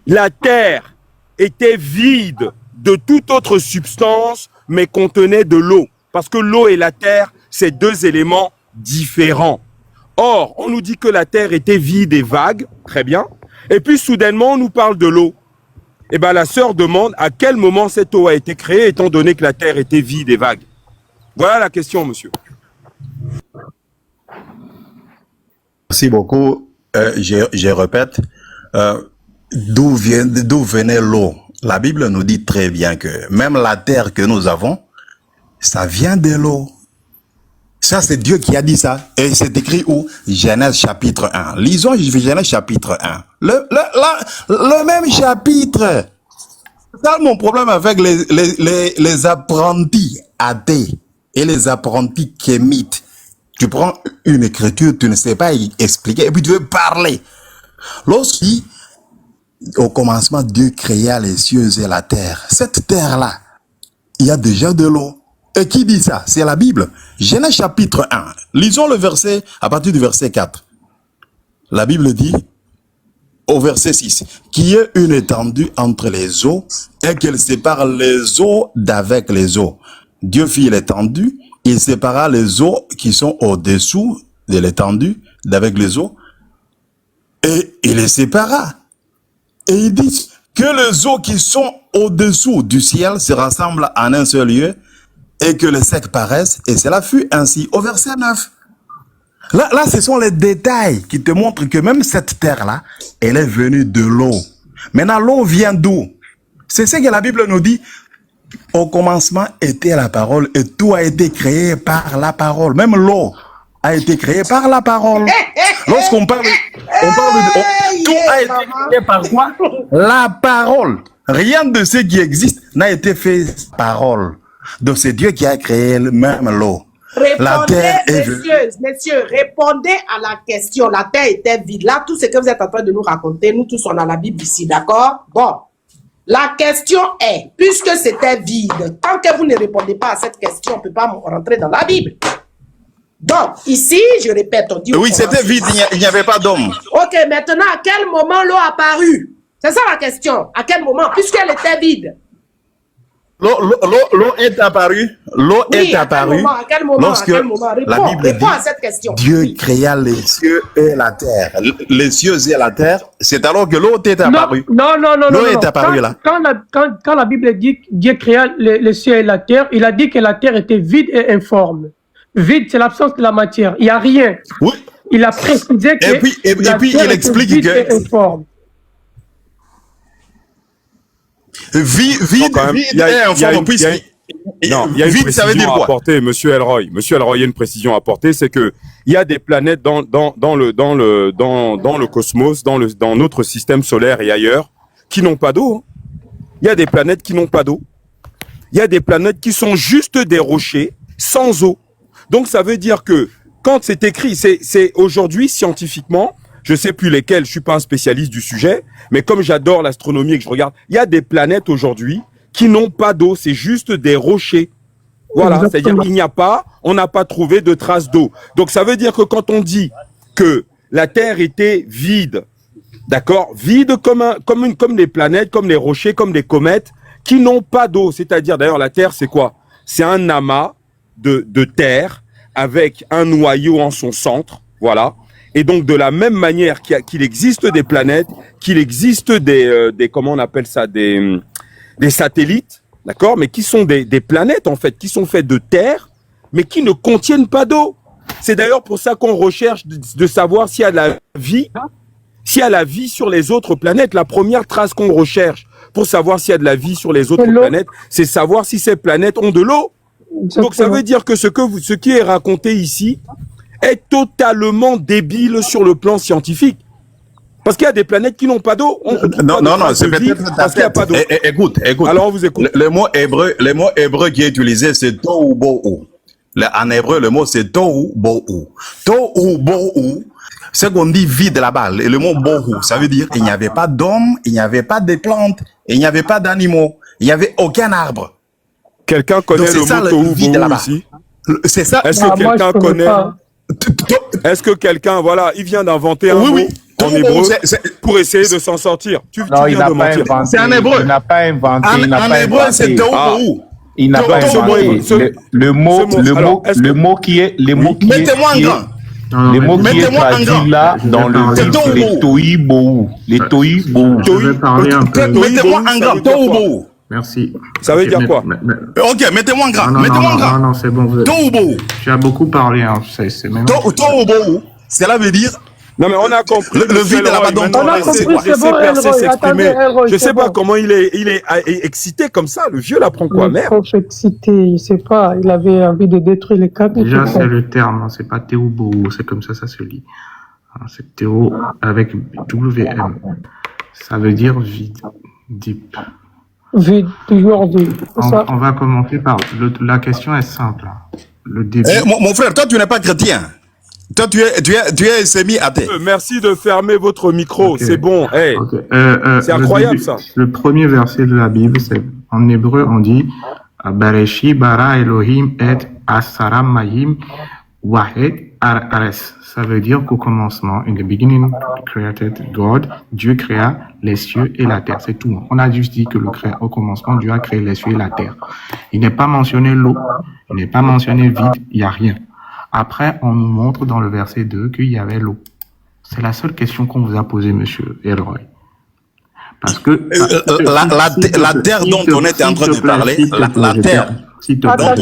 la terre était vide de toute autre substance, mais contenait de l'eau. Parce que l'eau et la terre, c'est deux éléments différents. Or, on nous dit que la terre était vide et vague, très bien. Et puis, soudainement, on nous parle de l'eau. Eh bien, la sœur demande à quel moment cette eau a été créée, étant donné que la terre était vide et vague. Voilà la question, monsieur. Merci beaucoup. Je répète, d'où venait l'eau? La Bible nous dit très bien que même la terre que nous avons, ça vient de l'eau. Ça, c'est Dieu qui a dit ça. Et c'est écrit où? Genèse chapitre 1. Lisons Genèse chapitre 1. Le même chapitre. C'est ça mon problème avec les apprentis athées et les apprentis kémites. Tu prends une écriture, tu ne sais pas y expliquer, et puis tu veux parler. Lorsqu'il, au commencement, Dieu créa les cieux et la terre. Cette terre-là, il y a déjà de l'eau. Et qui dit ça? C'est la Bible. Genèse chapitre 1. Lisons le verset, à partir du verset 4. La Bible dit, au verset 6, qu'il y ait une étendue entre les eaux et qu'elle sépare les eaux d'avec les eaux. Dieu fit l'étendue, il sépara les eaux qui sont au-dessous de l'étendue d'avec les eaux et il les sépara. Et il dit que les eaux qui sont au-dessous du ciel se rassemblent en un seul lieu et que les secs paraissent, et cela fut ainsi. Au verset 9. Là, ce sont les détails qui te montrent que même cette terre-là, elle est venue de l'eau. Maintenant, l'eau vient d'où? C'est ce que la Bible nous dit. Au commencement était la parole et tout a été créé par la parole. Même l'eau a été créée par la parole. Lorsqu'on parle, tout a été créé par quoi? La parole. Rien de ce qui existe n'a été fait par parole. Donc c'est Dieu qui a créé même l'eau. La terre est messieurs, répondez à la question. La terre était vide. Là, tout ce que vous êtes en train de nous raconter, nous tous, on a la Bible ici, d'accord? Bon. La question est, puisque c'était vide, tant que vous ne répondez pas à cette question, on ne peut pas rentrer dans la Bible. Donc, ici, je répète, on dit... Oui, c'était vide, il n'y avait pas d'homme. Ok, maintenant, à quel moment l'eau a apparu? C'est ça la question. À quel moment? Puisqu'elle était vide. L'eau est apparue. L'eau est apparue. À quel moment? Lorsque à quel moment? la Bible Réponds dit à cette question. Dieu créa les cieux et la terre. Les cieux et la terre, c'est alors que l'eau est apparue. Non. L'eau est apparue là. Quand la Bible dit que Dieu créa les cieux et la terre, il a dit que la terre était vide et informe. Vide, c'est l'absence de la matière. Il n'y a rien. Oui. Il a précisé que et puis il explique vide que et informe. vide et informe. Non, il y a une précision à apporter, Monsieur Elroy. Monsieur Elroy, il y a une précision à apporter, c'est que il y a des planètes dans le cosmos, dans notre système solaire et ailleurs, qui n'ont pas d'eau. Il y a des planètes qui n'ont pas d'eau. Il y a des planètes qui sont juste des rochers sans eau. Donc ça veut dire que quand c'est écrit, c'est aujourd'hui scientifiquement, je sais plus lesquels, je suis pas un spécialiste du sujet, mais comme j'adore l'astronomie et que je regarde, il y a des planètes aujourd'hui qui n'ont pas d'eau, c'est juste des rochers. Voilà, c'est-à-dire il n'y a pas, on n'a pas trouvé de traces d'eau. Donc ça veut dire que quand on dit que la Terre était vide, d'accord, vide comme les planètes, comme les rochers, comme les comètes, qui n'ont pas d'eau, c'est-à-dire d'ailleurs la Terre c'est quoi? C'est un amas de terre avec un noyau en son centre, voilà. Et donc de la même manière qu'il existe des planètes, qu'il existe des comment on appelle ça, des satellites, d'accord, mais qui sont des planètes en fait, qui sont faites de terre, mais qui ne contiennent pas d'eau. C'est d'ailleurs pour ça qu'on recherche de savoir s'il y a de la vie, sur les autres planètes. La première trace qu'on recherche pour savoir s'il y a de la vie sur les autres planètes, c'est savoir si ces planètes ont de l'eau. Donc ça veut dire que ce qui est raconté ici est totalement débile sur le plan scientifique. Parce qu'il y a des planètes qui n'ont pas d'eau. Non, c'est peut-être parce qu'il n'y a pas d'eau. Écoute. Alors on vous écoute. Le mot hébreu qui est utilisé, c'est tohu bohu. En hébreu, le mot c'est tohu bohu. Tohu bohu, c'est qu'on dit vide là-bas. Le mot bohu, ça veut dire il n'y avait pas d'hommes, il n'y avait pas de plantes, il n'y avait pas d'animaux, il n'y avait aucun arbre. Quelqu'un connaît le mot tohu bohu ici? C'est ça. Est-ce que quelqu'un connaît? Est-ce que quelqu'un, voilà, il vient d'inventer un mot en hébreu pour essayer de s'en sortir? Tu viens de mentir. C'est un hébreu. Il n'a pas inventé. En hébreu, c'est tohu bohu. Il n'a pas inventé. Le mot qui est mettez-moi en grand. Le mot qui est traduit là dans le tohu bohu. Les tohu bohu. Mettez-moi en grand. Tohu bohu. Merci. Ça veut dire quoi? Ok, mettez-moi en grand. Non, c'est bon. Tohu bohu. Tu as beaucoup parlé. Hein. C'est même. Tohu bohu. Cela veut dire. Non mais on a compris. Le vide là-bas dont on a laissé s'exprimer. Je sais pas comment il est excité comme ça. Le vieux l'apprend quoi, merde? Trop excité, il sait pas. Il avait envie de détruire les câbles. Déjà c'est le terme, c'est pas Théo-Bohu, c'est comme ça se lit. C'est Théo avec WM. Ça veut dire vide, deep. Vide, toujours vide. On va commenter par la question est simple. Le début. Mon frère, toi tu n'es pas chrétien. Toi, tu es semi-athée. Merci de fermer votre micro, okay. C'est bon. Hey. Okay. C'est incroyable ça. Le premier verset de la Bible, c'est en hébreu, on dit Bereshi bara Elohim et asaram mayim wahed ares. Ça veut dire qu'au commencement, in the beginning, created God, Dieu créa les cieux et la terre. C'est tout. On a juste dit que au commencement, Dieu a créé les cieux et la terre. Il n'est pas mentionné l'eau, il n'est pas mentionné vide, il n'y a rien. Après, on nous montre dans le verset 2 qu'il y avait l'eau. C'est la seule question qu'on vous a posée, monsieur Elroy. Parce que... la terre dont on était en train de parler, la terre dont on était en train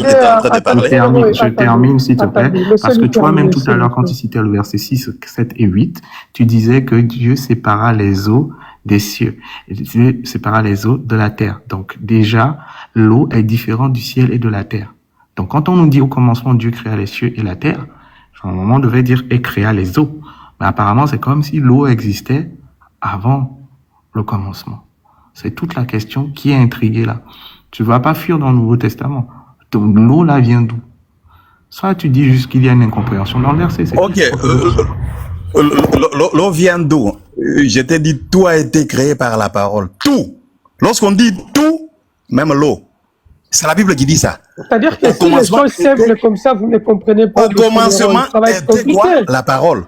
de parler... Je termine, s'il te plaît. Parce que toi-même, tout à l'heure, quand tu citais le verset 6, 7 et 8, tu disais que Dieu sépara les eaux des cieux. Et Dieu sépara les eaux de la terre. Donc déjà, l'eau est différente du ciel et de la terre. Donc quand on nous dit au commencement Dieu créa les cieux et la terre, à un moment on devait dire et créa les eaux. Mais apparemment c'est comme si l'eau existait avant le commencement. C'est toute la question qui est intriguée là. Tu vas pas fuir dans le Nouveau Testament. Donc l'eau là vient d'où? Soit tu dis juste qu'il y a une incompréhension dans le verset. Ok, l'eau vient d'où? Je t'ai dit, tout a été créé par la parole. Tout. Lorsqu'on dit tout, même l'eau. C'est la Bible qui dit ça. C'est-à-dire que si les choses simples comme ça, vous ne comprenez pas. Au commencement était quoi? La parole.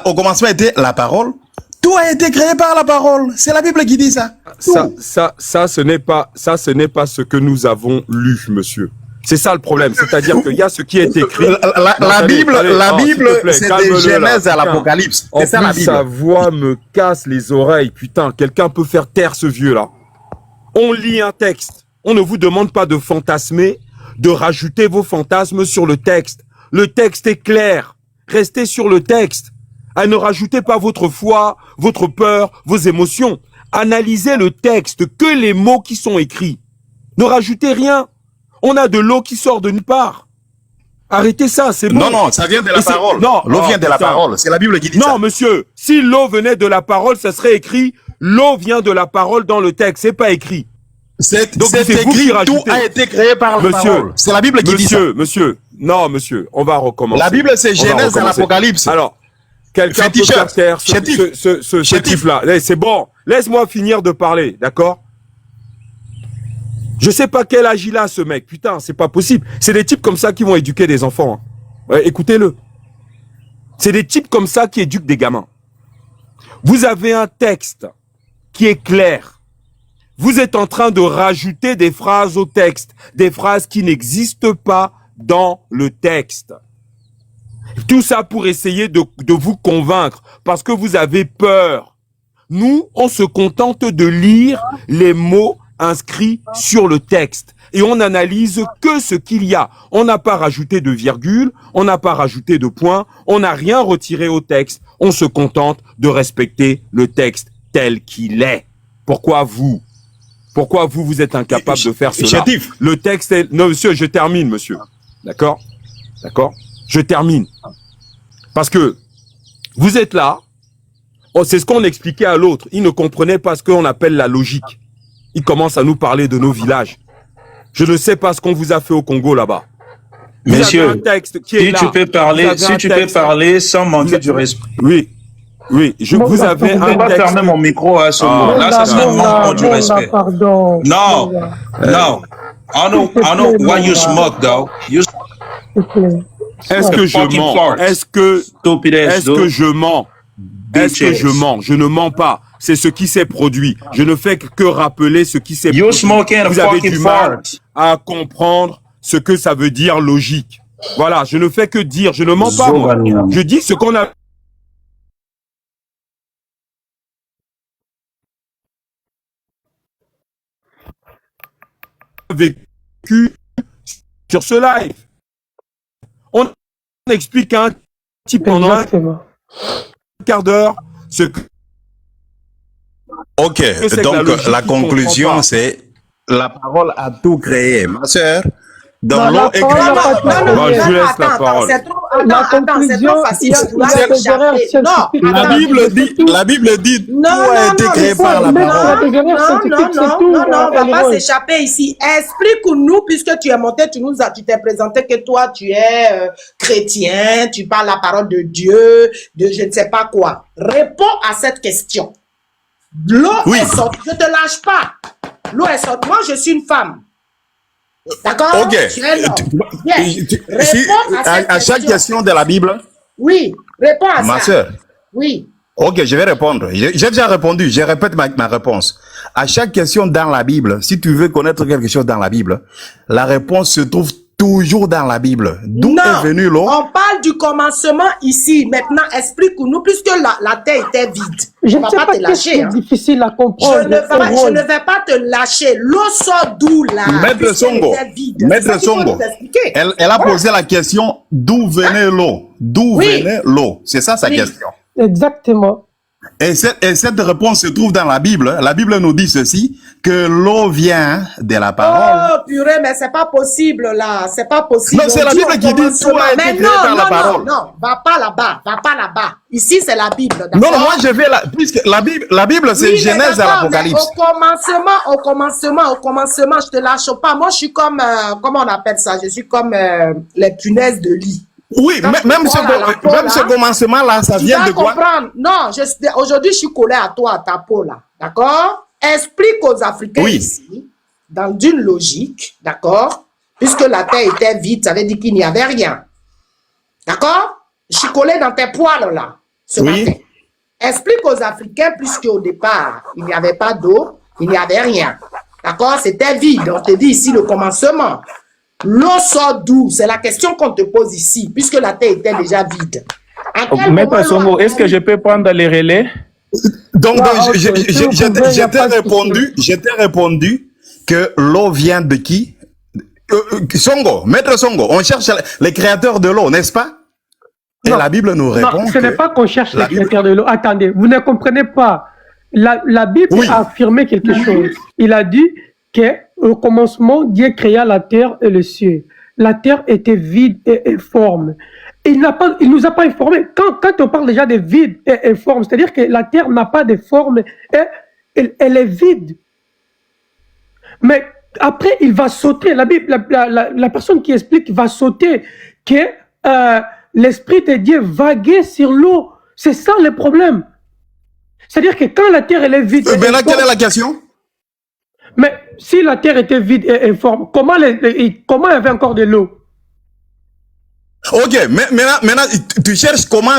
Au commencement était la parole. Tout a été créé par la parole. C'est la Bible qui dit ça. Ça, ce n'est pas ce que nous avons lu, monsieur. C'est ça le problème. C'est-à-dire qu'il y a ce qui est écrit. La Bible, c'est de Genèse à l'Apocalypse. C'est ça la Bible. Sa voix me casse les oreilles. Putain, quelqu'un peut faire taire ce vieux-là. On lit un texte. On ne vous demande pas de fantasmer, de rajouter vos fantasmes sur le texte. Le texte est clair. Restez sur le texte. Ne rajoutez pas votre foi, votre peur, vos émotions. Analysez le texte, que les mots qui sont écrits. Ne rajoutez rien. On a de l'eau qui sort de nulle part. Arrêtez ça, c'est bon. Non, ça vient de la parole. Non, l'eau vient de la parole. C'est la Bible qui dit ça. Non, monsieur, si l'eau venait de la parole, ça serait écrit « L'eau vient de la parole » dans le texte. C'est pas écrit. C'est écrit, tout a été créé par la parole. C'est la Bible qui dit ça. Monsieur, on va recommencer. La Bible, c'est Genèse à l'Apocalypse. Alors, quelqu'un peut faire taire ce type-là. C'est bon, laisse-moi finir de parler, d'accord? Je sais pas quel âge il a, ce mec. Putain, c'est pas possible. C'est des types comme ça qui vont éduquer des enfants. Hein. Ouais, écoutez-le. C'est des types comme ça qui éduquent des gamins. Vous avez un texte qui est clair. Vous êtes en train de rajouter des phrases au texte. Des phrases qui n'existent pas dans le texte. Tout ça pour essayer de vous convaincre. Parce que vous avez peur. Nous, on se contente de lire les mots inscrit sur le texte et on n'analyse que ce qu'il y a. On n'a pas rajouté de virgule, on n'a pas rajouté de point, on n'a rien retiré au texte. On se contente de respecter le texte tel qu'il est. Pourquoi vous êtes incapable de faire cela? Le texte est... Non, monsieur, je termine, monsieur. D'accord? Je termine. Parce que vous êtes là, c'est ce qu'on expliquait à l'autre. Il ne comprenait pas ce qu'on appelle la logique. Il commence à nous parler de nos villages. Je ne sais pas ce qu'on vous a fait au Congo là-bas. Monsieur, un texte qui est si là. tu peux parler sans manquer du respect. Oui. Vous avez un texte. Je ne peux pas fermer mon micro à ce moment. Là, ça serait manquant du respect. Pardon. Non. I know why you smoke, though. Est-ce que je mens? Est-ce que je mens? Est-ce que je mens? Je ne mens pas. C'est ce qui s'est produit. Je ne fais que rappeler ce qui s'est produit. Vous avez du mal à comprendre ce que ça veut dire logique. Voilà, je ne fais que dire. Je ne mens pas, moi. Je dis ce qu'on a vécu sur ce live. On explique un petit pendant un quart d'heure ce que... Ok, donc la conclusion c'est la parole a tout créé, ma sœur. Dans l'eau écrit. Je laisse la parole. C'est trop facile. La Bible dit tout a été créé par la parole. Non, on va pas s'échapper ici. Explique-nous, puisque tu es monté, tu t'es présenté que toi tu es chrétien, tu parles la parole de Dieu, de je ne sais pas quoi. Réponds à cette question. L'eau est sortie, je te lâche pas. L'eau est sortie. Moi, je suis une femme. D'accord? Ok. À chaque question de la Bible. Oui, réponds à ça. Ma sœur. Oui. Ok, je vais répondre. J'ai déjà répondu. Je répète ma réponse. À chaque question dans la Bible, si tu veux connaître quelque chose dans la Bible, la réponse se trouve toujours dans la Bible. D'où est venue l'eau? On parle du commencement ici. Maintenant, explique-nous, puisque la terre était vide. Je ne sais pas te lâcher. C'est difficile à comprendre. Je ne vais pas te lâcher. L'eau sort d'où là? Maître Songo, elle a posé la question d'où venait l'eau? D'où venait l'eau? C'est ça sa question. Exactement. Et cette réponse se trouve dans la Bible. La Bible nous dit ceci, que l'eau vient de la parole. Oh, purée, mais c'est pas possible, là. C'est pas possible. Non, c'est la Bible qui dit tout a été Mais créé non, par la non, parole. non, va pas là-bas. Va pas là-bas. Ici, c'est la Bible, d'accord? Non, moi je vais là, puisque la Bible c'est Oui, mais Genèse à d'accord, mais l'Apocalypse. au commencement, je te lâche pas. Moi, je suis comme, comment on appelle ça? Je suis comme les punaises de lit. Oui, Quand tu même prends la peau, là, ce commencement-là, ça tu vient vas de quoi? comprendre. Non, aujourd'hui, je suis collé à toi, à ta peau, là. D'accord? Explique aux Africains Oui. ici, dans une logique, d'accord? Puisque la terre était vide, ça veut dire qu'il n'y avait rien. D'accord? Je suis collé dans tes poils, là, ce Oui. matin. Explique aux Africains, puisqu'au départ, il n'y avait pas d'eau, il n'y avait rien. D'accord? C'était vide. On te dit ici le commencement. L'eau sort d'où? C'est la question qu'on te pose ici, puisque la terre était déjà vide. À quel Maître moment Songo, l'eau a est-ce que je peux prendre les relais? Donc, ok, si vous pouvez, y a pas de je t'ai répondu que l'eau vient de qui? Songo, Maître Songo, on cherche les créateurs de l'eau, n'est-ce pas? Et Non. la Bible nous répond Non, ce n'est que pas qu'on cherche la les Bible- critères de l'eau. Attendez, vous ne comprenez pas. La Bible Oui. a affirmé quelque chose. Il a dit qu'au commencement, Dieu créa la terre et le ciel. La terre était vide et informe. Il nous a pas informé. Quand on parle déjà de vide et informe, c'est-à-dire que la terre n'a pas de forme et elle est vide. Mais après, il va sauter. La Bible, la personne qui explique va sauter que l'Esprit de Dieu vaguait sur l'eau. C'est ça le problème. C'est-à-dire que quand la terre elle est vide, Mais là, quelle est la question? mais si la terre était vide et informe, comment il y avait encore de l'eau? Ok, mais maintenant, tu cherches comment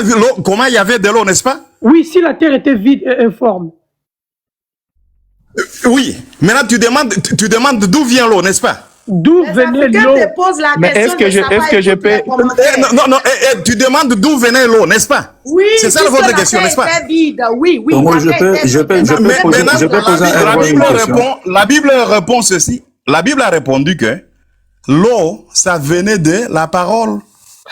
il y avait de l'eau, n'est-ce pas? Oui, si la terre était vide et informe. Oui, maintenant tu demandes d'où vient l'eau, n'est-ce pas? D'où Les venait Africains l'eau? te posent la Mais question. est-ce que je peux- Non, tu demandes d'où venait l'eau, n'est-ce pas? Oui, C'est ça puisque votre la question, terre n'est-ce pas? était vide. Oui, oui. Donc, la je terre peux- était je peux- vide. je peux Mais poser- maintenant, je peux poser à la Elroy une question. La Bible répond ceci. La Bible a répondu que l'eau, ça venait de la parole.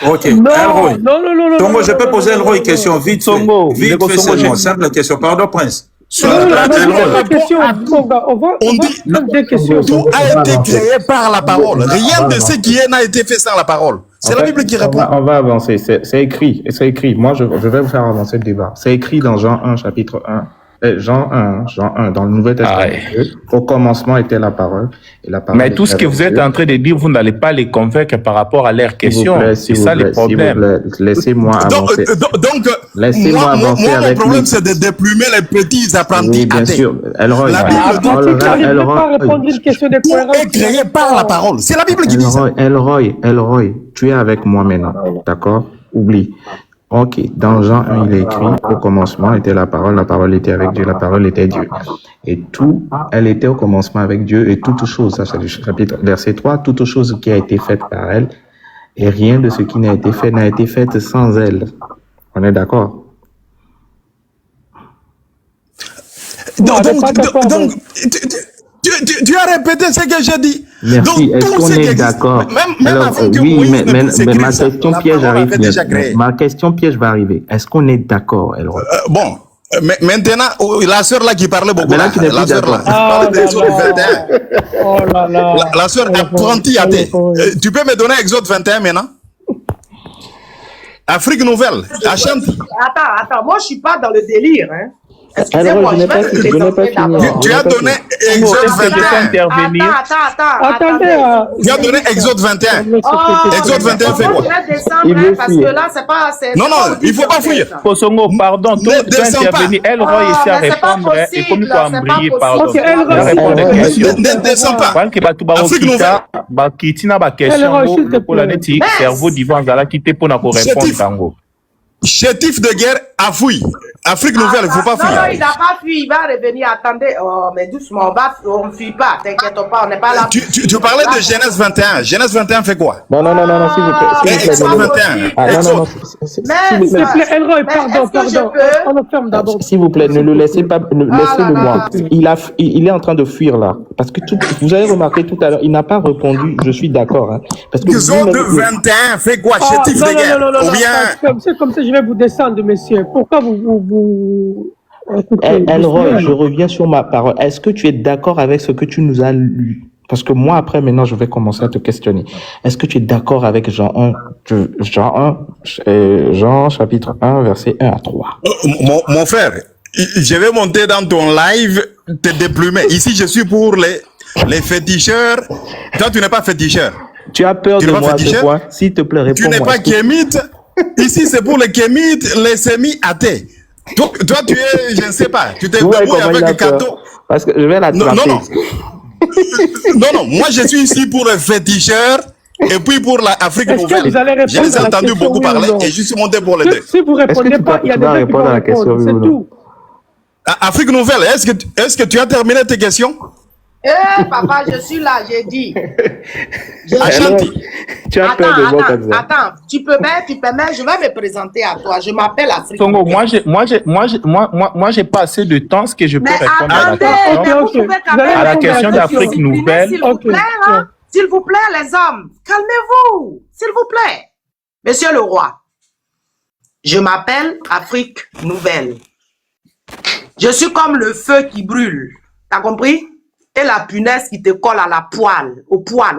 Ok, Non, Elroy. non. Songo, non, je peux non, poser non, Elroy non, une question, non. vite Songo, fait. Vite Nego fait Songo, seulement, je- simple question. Pardon, Prince. Non, non, La non, Bible la question, mon gars, on va On dit- prendre des questions. Tout a été créé par la parole. Rien de ce qui est n'a été fait sans la parole. C'est la Bible qui répond. On va avancer. C'est écrit. C'est écrit. Moi, je vais vous faire avancer le débat. C'est écrit dans Jean 1, chapitre 1. Jean 1, dans le Nouveau Testament. Aïe. Au commencement était la parole. Et la parole Mais tout ce était que avec vous êtes Dieu. en train de dire, vous n'allez pas les convaincre par rapport à leurs questions. C'est ça le problème. Laissez-moi avancer. Donc, Laissez-moi moi, avancer mon avec problème, lui. c'est de déplumer les petits apprentis Oui, bien athées. sûr. Elroy. La Bible dit Attends, tu n'arrives pas à répondre à une question de tout cohérence. est créé par la parole. C'est la Bible qui dit ça. Elroy, tu es avec moi maintenant, d'accord? Oublie. Ok, dans Jean 1, il est écrit, au commencement était la parole était avec Dieu, la parole était Dieu. Et tout, elle était au commencement avec Dieu, et toute chose, ça c'est le chapitre, verset 3, toute chose qui a été faite par elle, et rien de ce qui n'a été fait sans elle. On est d'accord? Non, on n'est pas d'accord. Donc, tu as répété ce que j'ai dit. Merci. Donc, Est-ce tout qu'on ce qui est existe, d'accord? même Alors, avant que oui, Moïse mais ne puisse ma écrire ça, question la piège parole arrive avait déjà créé. Ma question piège va arriver. Est-ce qu'on est d'accord, Elroy? Bon, maintenant, la sœur là qui parlait beaucoup, Mais là, là, tu n'es la plus sœur là, d'accord. qui parlait des Exode 21. Oh là là. La sœur apprentie athée. Tu peux me donner Exode 21 maintenant? Afrique Nouvelle, Ashanti. Attends, moi je suis pas dans le délire, hein. Excusez-moi, Alors, je n'ai pas vais fini, me présenter d'abord. Tu as donné Exode Est-ce que je peux 21. intervenir? Attendez. Tu as donné Exode 21. Exode 21 fait quoi? Je vais descendre, Il veut parce fuir. que là, c'est pas... Non, il faut pas fuir. Kosongo, pardon, tu Ne peux descends pas. intervenir. Elroy ici à mais c'est pas répondre et possible, comme tu c'est embrayé, pas pardon. possible. Ok, Elroy, Je réponds des Elroy. questions. Ne descends pas. Parce que bato Afrique bakokita bakitina bakestion Elroy, s'il te lokola plaît. neti cerveau divan azalaki te mpona korépondre Chétif. yango. Chétif de guerre à fouille. Afrique Nouvelle, il ne faut pas Non, fuir. il n'a pas fui, il va revenir. Attendez, oh, mais doucement, on ne fuit pas, t'inquiète pas, on n'est pas là. Tu parlais de Genèse 21. Genèse 21 fait quoi? Non, s'il vous plaît. Exode ne- 21. Ah, non, Exode. s'il Mais, vous S'il plaît. te plaît, Elroy, Mais pardon. est-ce que je peux? On le ferme d'abord. S'il vous plaît, ne le laissez pas, laissez-le moi. là. Il est en train de fuir là. Parce que vous avez remarqué tout à l'heure, il n'a pas répondu, je suis d'accord, hein. Parce que Exode vous-même- 21 fait quoi? Ah, Chétif de guerre. Ou bien, C'est comme ça, je vais vous descendre, monsieur. Pourquoi vous Écoutez, Elroy, je reviens sur ma parole. Est-ce que tu es d'accord avec ce que tu nous as lu? Parce que moi, après, maintenant, je vais commencer à te questionner. Est-ce que tu es d'accord avec Jean chapitre 1, verset 1 à 3? Mon frère, je vais monter dans ton live, te déplumer. Ici, je suis pour les féticheurs. Toi, tu n'es pas féticheur. Tu as peur Tu de n'es pas moi, féticheur? c'est quoi? S'il te plaît, réponds-moi. Tu n'es pas kémite. Ici, c'est pour les kémites, les semi-athées. Toi, tu es, je ne sais pas, tu t'es débrouillé avec le cadeau. Parce que je vais l'attraper. Non, moi je suis ici pour les féticheurs et puis pour l'Afrique nouvelle. Je les ai entendus beaucoup parler et je suis monté pour les deux. Si vous répondez pas, il y a des gens qui vont répondre, c'est tout. Afrique nouvelle, est-ce que tu as terminé tes questions? Papa, je suis là, j'ai dit. Ashanti. Tu as peur de moi comme ça. Attends, tu permets, je vais me présenter à toi. Je m'appelle Afrique. Songo, moi, j'ai pas assez de temps, ce que je peux répondre à la question d'Afrique nouvelle. S'il vous plaît, hein? S'il vous plaît, les hommes, calmez-vous, s'il vous plaît. Monsieur le roi, je m'appelle Afrique nouvelle. Je suis comme le feu qui brûle, t'as compris? Et la punaise qui te colle à la poêle, au poil.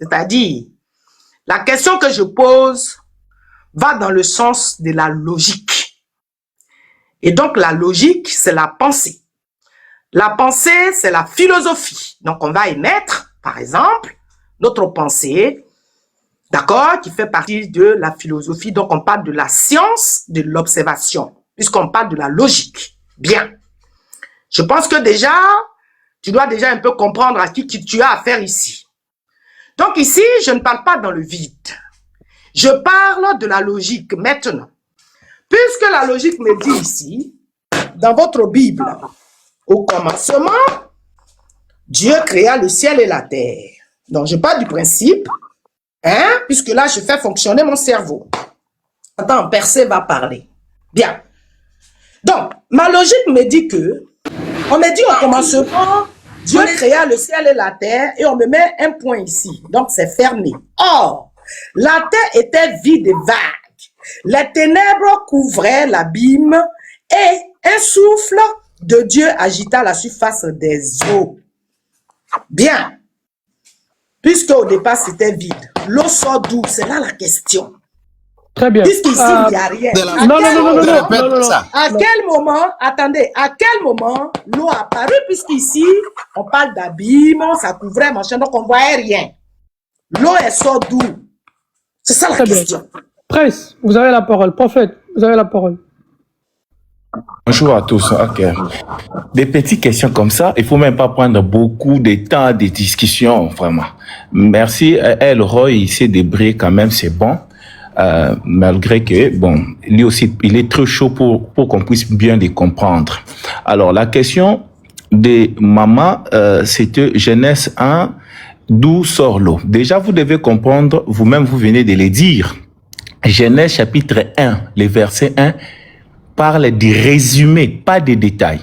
C'est-à-dire, la question que je pose va dans le sens de la logique. Et donc, la logique, c'est la pensée. La pensée, c'est la philosophie. Donc, on va émettre, par exemple, notre pensée, d'accord, qui fait partie de la philosophie. Donc, on parle de la science de l'observation, puisqu'on parle de la logique. Bien. Je pense que déjà, tu dois déjà un peu comprendre à qui tu as affaire ici. Donc ici, je ne parle pas dans le vide. Je parle de la logique maintenant. Puisque la logique me dit ici, dans votre Bible, au commencement, Dieu créa le ciel et la terre. Donc je parle du principe, hein, puisque là, je fais fonctionner mon cerveau. Attends, Percé va parler. Bien. Donc, ma logique me dit que, on me dit au commencement, Dieu créa le ciel et la terre et on me met un point ici. Donc, c'est fermé. Or, la terre était vide et vague. Les ténèbres couvraient l'abîme et un souffle de Dieu agita la surface des eaux. Bien. Puisque au départ, c'était vide. L'eau sort d'où? C'est là la question. Très bien. Puisqu'ici, il n'y a rien. Non. À quel moment, attendez, à quel moment l'eau a apparu? Puisqu'ici, on parle d'abîme, ça couvrait, machin, donc on ne voyait rien. L'eau, elle sort d'où? C'est ça la question. Prince, vous avez la parole. Prophète, vous avez la parole. Bonjour à tous. Ok. Des petites questions comme ça, il faut même pas prendre beaucoup de temps de discussion, vraiment. Merci. Elroy, il s'est débrouillé quand même, c'est bon. Malgré que, bon, lui aussi, il est trop chaud pour qu'on puisse bien les comprendre. Alors, la question de maman, c'était Genèse 1, d'où sort l'eau? Déjà, vous devez comprendre, vous-même, vous venez de le dire. Genèse chapitre 1, le verset 1, parle du résumé, pas des détails.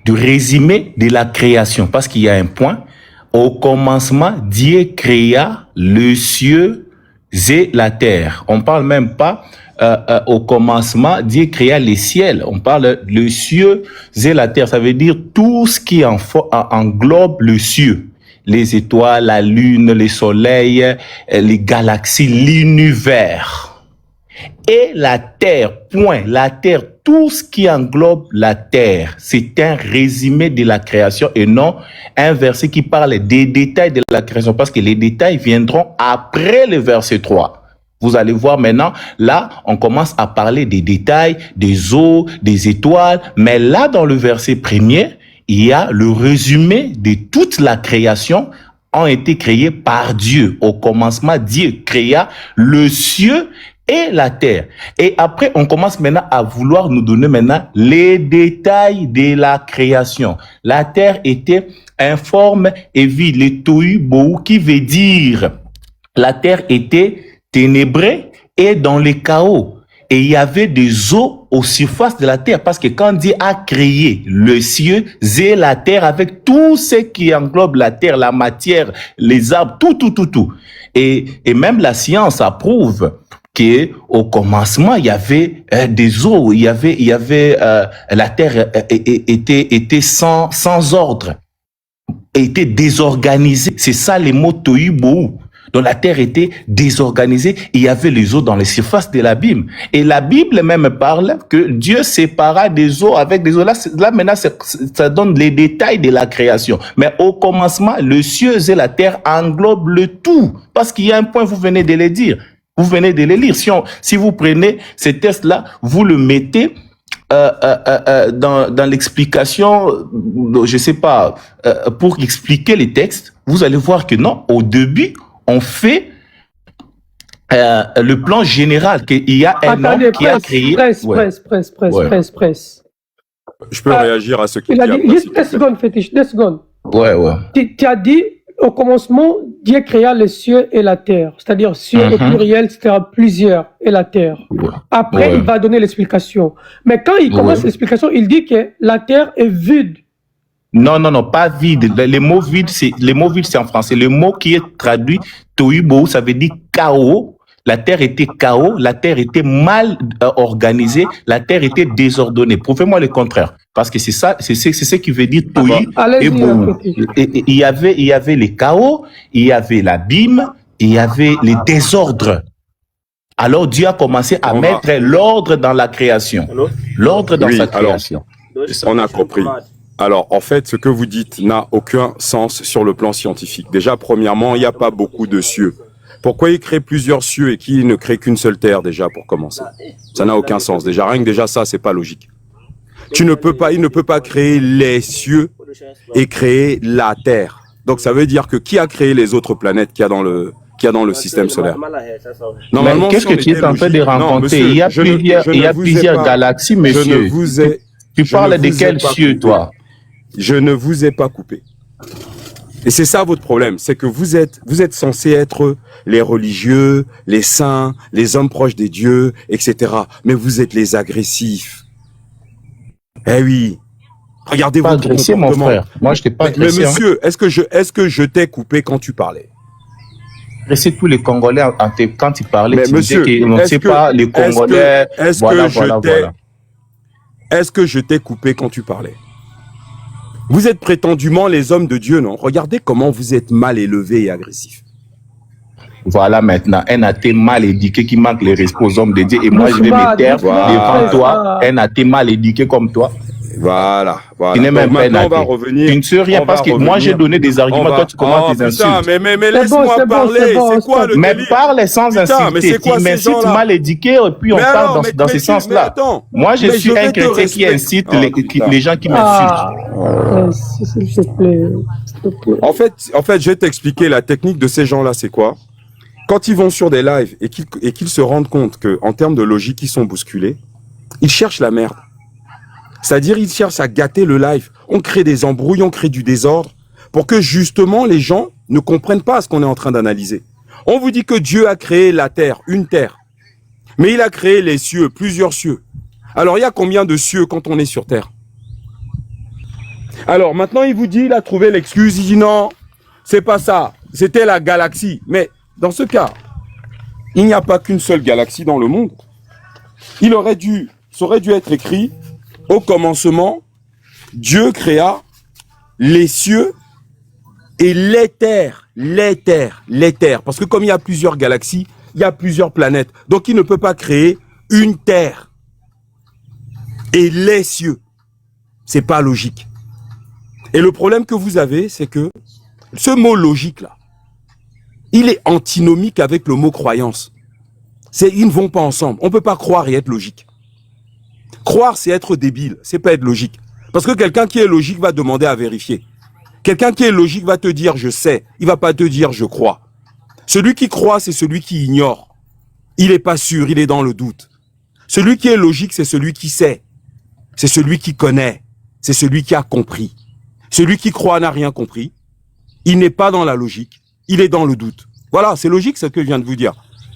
Du résumé de la création, parce qu'il y a un point. Au commencement, Dieu créa le ciel et la terre. On parle même pas au commencement, Dieu créa les ciels. On parle le ciel et la terre. Ça veut dire tout ce qui englobe le ciel. Les étoiles, la lune, les soleils, les galaxies, l'univers. Et la terre, point. La terre, tout ce qui englobe la terre. C'est un résumé de la création et non un verset qui parle des détails de la création, parce que les détails viendront après le verset 3. Vous allez voir maintenant, là, on commence à parler des détails, des eaux, des étoiles, mais là, dans le verset premier, il y a le résumé de toute la création ont été créés par Dieu. Au commencement, Dieu créa le ciel et la terre. Et après, on commence maintenant à vouloir nous donner maintenant les détails de la création. La terre était informe et vide, le tohu bohu, qui veut dire la terre était ténébrée et dans le chaos. Et il y avait des eaux aux surfaces de la terre, parce que quand Dieu a créé le ciel et la terre avec tout ce qui englobe la terre, la matière, les arbres, tout. Et même la science approuve qu'au commencement, il y avait des eaux, la terre était sans ordre, était désorganisée. C'est ça les mots tohu bohu. Donc la terre était désorganisée, il y avait les eaux dans les surfaces de l'abîme. Et la Bible même parle que Dieu sépara des eaux avec des eaux. Là maintenant, ça donne les détails de la création. Mais au commencement, le ciel et la terre englobent le tout. Parce qu'il y a un point, vous venez de le dire. Vous venez de le lire. Si vous prenez ces textes-là, vous le mettez dans l'explication, je sais pas, pour expliquer les textes, vous allez voir que non, au début, on fait le plan général, qu'il y a un homme qui a créé... Presse. Je peux réagir à ce qu'il Il a dit. dit, juste 2 secondes, Fétiche, 2 secondes. Ouais. Tu as dit, au commencement, Dieu créa les cieux et la terre. C'est-à-dire, cieux au pluriel, c'est-à-dire plusieurs, et la terre. Après, il va donner l'explication. Mais quand il commence l'explication, il dit que la terre est vide. Non, pas vide. Les mots vides, c'est en français. Le mot qui est traduit, tohu bohu, ça veut dire chaos. La terre était chaos, la terre était mal organisée, la terre était désordonnée. Prouvez-moi le contraire. Parce que c'est ça, c'est ce qui veut dire tohu et bohu. Il y avait les chaos, il y avait l'abîme, il y avait les désordres. Alors Dieu a commencé à mettre l'ordre dans la création. L'ordre dans sa création. On a compris. Alors, en fait, ce que vous dites n'a aucun sens sur le plan scientifique. Déjà, premièrement, il n'y a pas beaucoup de cieux. Pourquoi il crée plusieurs cieux et qu'il ne crée qu'une seule terre, déjà, pour commencer? Ça n'a aucun sens. Déjà, rien que déjà ça, c'est pas logique. Il ne peut pas créer les cieux et créer la terre. Donc, ça veut dire que qui a créé les autres planètes qu'il y a dans le système solaire? Normalement, qu'est-ce que tu es en train de raconter? Il y a plusieurs galaxies, monsieur. Tu parles de quels cieux, toi? Je ne vous ai pas coupé. Et c'est ça votre problème, c'est que vous êtes censés être les religieux, les saints, les hommes proches des dieux, etc. Mais vous êtes les agressifs. Eh oui. Regardez votre comportement. Mon frère. Moi, je t'ai pas agressé. Mais monsieur, est-ce que je t'ai coupé quand tu parlais? C'est tous les Congolais, quand tu parlais, mais tu monsieur, disais qu'on ne sait pas les Congolais. Est-ce que je t'ai coupé quand tu parlais? Vous êtes prétendument les hommes de Dieu, non? Regardez comment vous êtes mal élevés et agressifs. Voilà maintenant, un athée mal éduqué qui manque les respect aux hommes de Dieu. Et moi, je vais me taire devant toi, un athée mal éduqué comme toi. Voilà. Tu n'es même pas un athée. On va revenir. Tu ne sais rien parce que moi, j'ai donné des arguments. Toi, tu commences tes insultes. Mais laisse-moi parler. C'est quoi le Mais parle sans insulter. Tu m'insultes mal éduqué et puis on parle dans ce sens-là. Moi, je suis un chrétien qui incite les gens qui m'insultent. S'il te plaît. En fait, je vais t'expliquer la technique de ces gens-là, c'est quoi? Quand ils vont sur des lives et qu'ils se rendent compte qu'en termes de logique, ils sont bousculés, ils cherchent la merde. C'est-à-dire, ils cherchent à gâter le live. On crée des embrouilles, on crée du désordre pour que justement les gens ne comprennent pas ce qu'on est en train d'analyser. On vous dit que Dieu a créé la terre, une terre. Mais il a créé les cieux, plusieurs cieux. Alors, il y a combien de cieux quand on est sur terre? Alors, maintenant, il vous dit, il a trouvé l'excuse, il dit non, c'est pas ça, c'était la galaxie. Mais dans ce cas, il n'y a pas qu'une seule galaxie dans le monde. Ça aurait dû être écrit, au commencement, Dieu créa les cieux et les terres. Parce que comme il y a plusieurs galaxies, il y a plusieurs planètes. Donc, il ne peut pas créer une terre et les cieux. C'est pas logique. Et le problème que vous avez, c'est que ce mot logique-là, il est antinomique avec le mot croyance. Ils ne vont pas ensemble. On ne peut pas croire et être logique. Croire, c'est être débile, c'est pas être logique. Parce que quelqu'un qui est logique va demander à vérifier. Quelqu'un qui est logique va te dire « je sais », il va pas te dire « je crois ». Celui qui croit, c'est celui qui ignore. Il n'est pas sûr, il est dans le doute. Celui qui est logique, c'est celui qui sait. C'est celui qui connaît. C'est celui qui a compris. Celui qui croit n'a rien compris. Il n'est pas dans la logique. Il est dans le doute. Voilà, c'est logique ce que je viens de vous dire.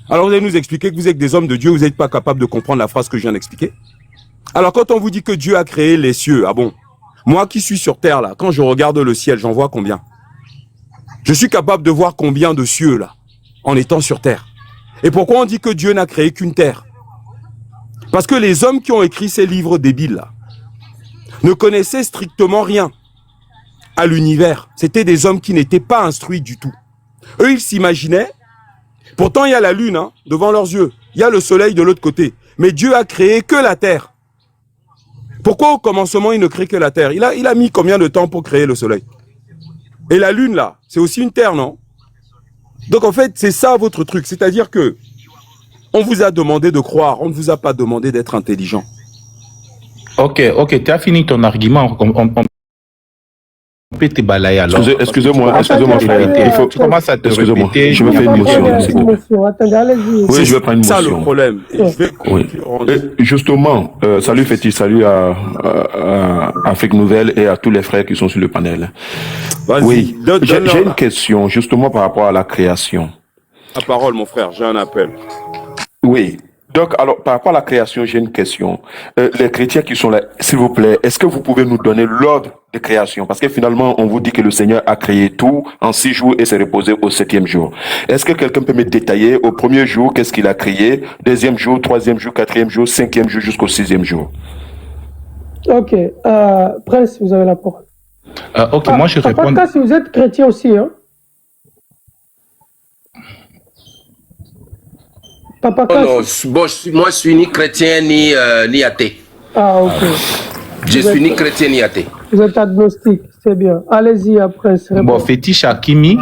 Alors vous allez nous expliquer que vous êtes des hommes de Dieu, vous n'êtes pas capable de comprendre la phrase que je viens d'expliquer. Alors quand on vous dit que Dieu a créé les cieux, ah bon? Moi qui suis sur terre là, quand je regarde le ciel, j'en vois combien? Je suis capable de voir combien de cieux là, en étant sur terre. Et pourquoi on dit que Dieu n'a créé qu'une terre? Parce que les hommes qui ont écrit ces livres débiles là ne connaissaient strictement rien à l'univers. C'était des hommes qui n'étaient pas instruits du tout. Eux, ils s'imaginaient, pourtant il y a la lune hein, devant leurs yeux, il y a le soleil de l'autre côté, mais Dieu a créé que la terre. Pourquoi au commencement il ne crée que la terre? Il a mis combien de temps pour créer le soleil? Et la lune là, c'est aussi une terre, non? Donc en fait, c'est ça votre truc, c'est-à-dire que on vous a demandé de croire, on ne vous a pas demandé d'être intelligent. Ok, tu as fini ton argument. On peut te balayer alors. Excusez-moi, frère. Tu commences à te Excusez-moi, répéter. je me fais une motion. Attendez, allez-y. Oui, je vais prendre une C'est ça motion. le problème. Et je vais Justement, salut Fétis, salut à Afrique Nouvelle et à tous les frères qui sont sur le panel. Oui, j'ai une question justement par rapport à la création. La parole, mon frère, j'ai un appel. Oui. Donc, alors, par rapport à la création, j'ai une question. Les chrétiens qui sont là, s'il vous plaît, est-ce que vous pouvez nous donner l'ordre de création? Parce que finalement, on vous dit que le Seigneur a créé tout en 6 jours et s'est reposé au 7e jour. Est-ce que quelqu'un peut me détailler au premier jour, qu'est-ce qu'il a créé, deuxième jour, troisième jour, quatrième jour, 5e jour jusqu'au 6e jour? Ok. Prince, vous avez la parole. Ok, moi je réponds. Papa, si vous êtes chrétien aussi, hein? Papa, non, bon, moi je suis ni chrétien ni athée. Ah, ok. Je suis ni chrétien ni athée. Vous êtes agnostique, c'est bien. Allez-y après. Bon, fétiche Hakimi.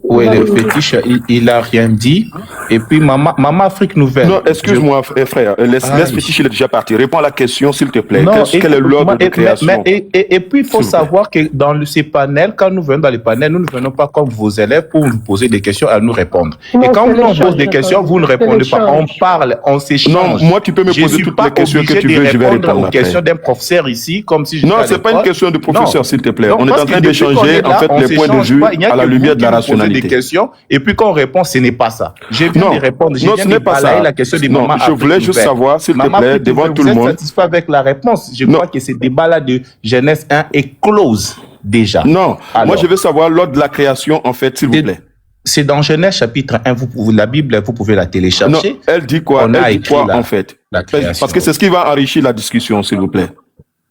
Oui, le fétiche, il a rien dit. Et puis, maman Afrique Nouvelle. Non, excuse-moi, frère. Laisse fétiche, il est déjà parti. Réponds à la question, s'il te plaît. Quel est l'ordre de création? Et puis, il faut savoir que dans ces panels, quand nous venons dans les panels, nous ne venons pas comme vos élèves pour nous poser des questions et à nous répondre. Et quand on pose des questions, vous ne répondez pas. On parle, on s'échange. Non, moi, tu peux me poser toutes les questions que tu veux, je vais répondre. Aux questions d'un professeur ici, comme si je non, c'est pas une question de professeur, s'il te plaît. On est en train d'échanger, en fait, les points de vue à la lumière de la rationalité. Des questions, et puis quand on répond, ce n'est pas ça. Je viens de répondre. Non, ce n'est pas ça. La question de maman je voulais juste savoir, s'il te plaît, devant tout le monde. Vous êtes satisfait avec la réponse? Je crois que ce débat-là de Genèse 1 est close déjà. Non, moi je veux savoir l'ordre de la création, en fait, s'il vous plaît. C'est dans Genèse chapitre 1, la Bible, vous pouvez la télécharger. Non, elle dit quoi? Elle dit quoi, en fait? Parce que c'est ce qui va enrichir la discussion, s'il vous plaît.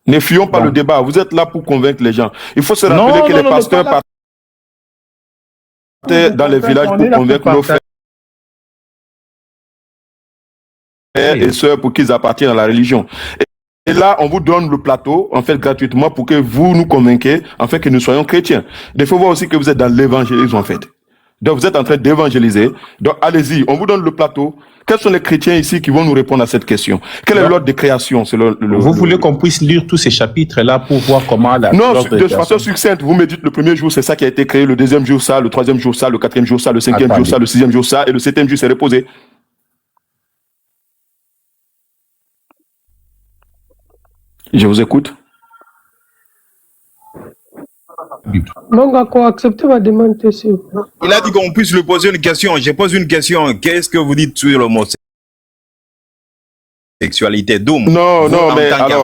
Ne fuyons pas le débat. Vous êtes là pour convaincre les gens. Il faut se rappeler que les pasteurs partent dans les villages pour convaincre nos frères et sœurs pour qu'ils appartiennent à la religion. Et là, on vous donne le plateau, en fait, gratuitement pour que vous nous convainquiez, en fait, que nous soyons chrétiens. Il faut voir aussi que vous êtes dans l'évangélisme, en fait. Donc, vous êtes en train d'évangéliser. Donc, allez-y, on vous donne le plateau. Quels sont les chrétiens ici qui vont nous répondre à cette question? Quel est l'ordre de création? Vous voulez qu'on puisse lire tous ces chapitres-là pour voir comment la... Non, de façon succincte, vous me dites le premier jour, c'est ça qui a été créé, le deuxième jour, ça, le troisième jour, ça, le quatrième jour, ça, le cinquième jour, ça, le sixième jour, ça, et le septième jour, c'est reposé. Je vous écoute. Donc, à quoi accepter ma demande, s'il vous plaît. Il a dit qu'on puisse lui poser une question. Je pose une question. Qu'est-ce que vous dites sur l'homosexualité? Doom. Non, mais alors...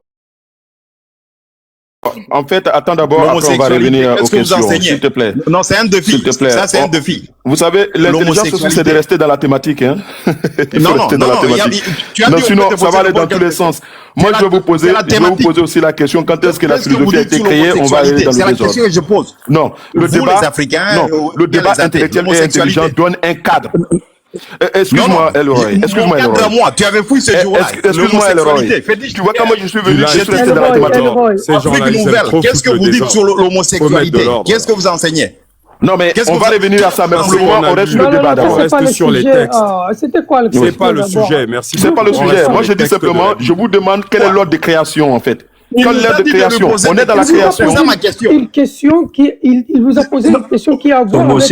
En fait, attends d'abord, après on va revenir aux questions, s'il te plaît. Non, c'est un défi. Ça, c'est un défi. Vous savez, l'intelligence aussi, c'est de rester dans la thématique. Hein. Non, tu as dit sinon, ça va aller dans tous les sens. Moi, je vais vous poser aussi la question, quand est-ce que la philosophie a été créée? On va aller dans le désordre. C'est la question que je pose. Non, le débat intellectuel et intelligent donne un cadre. Excuse-moi, Elroy. Excuse-moi, Elroy. Tu avais fouillé ce jour-là. Excuse-moi, Elroy. Tu vois comment je suis venu? Je suis resté dans la thématique. Afrique Nouvelle, qu'est-ce que vous dites sur l'homosexualité? Qu'est-ce que vous enseignez? Non, mais on va revenir à ça, mais pour le moment, on reste sur le débat d'abord. On reste sur les textes. C'était quoi le sujet? C'est pas le sujet, merci. C'est pas le sujet. Moi, je dis simplement, je vous demande quel est l'ordre de création, en fait. Quelle est l'ordre de création? On est dans la création. Une question il vous a posé une question qui a à voir avec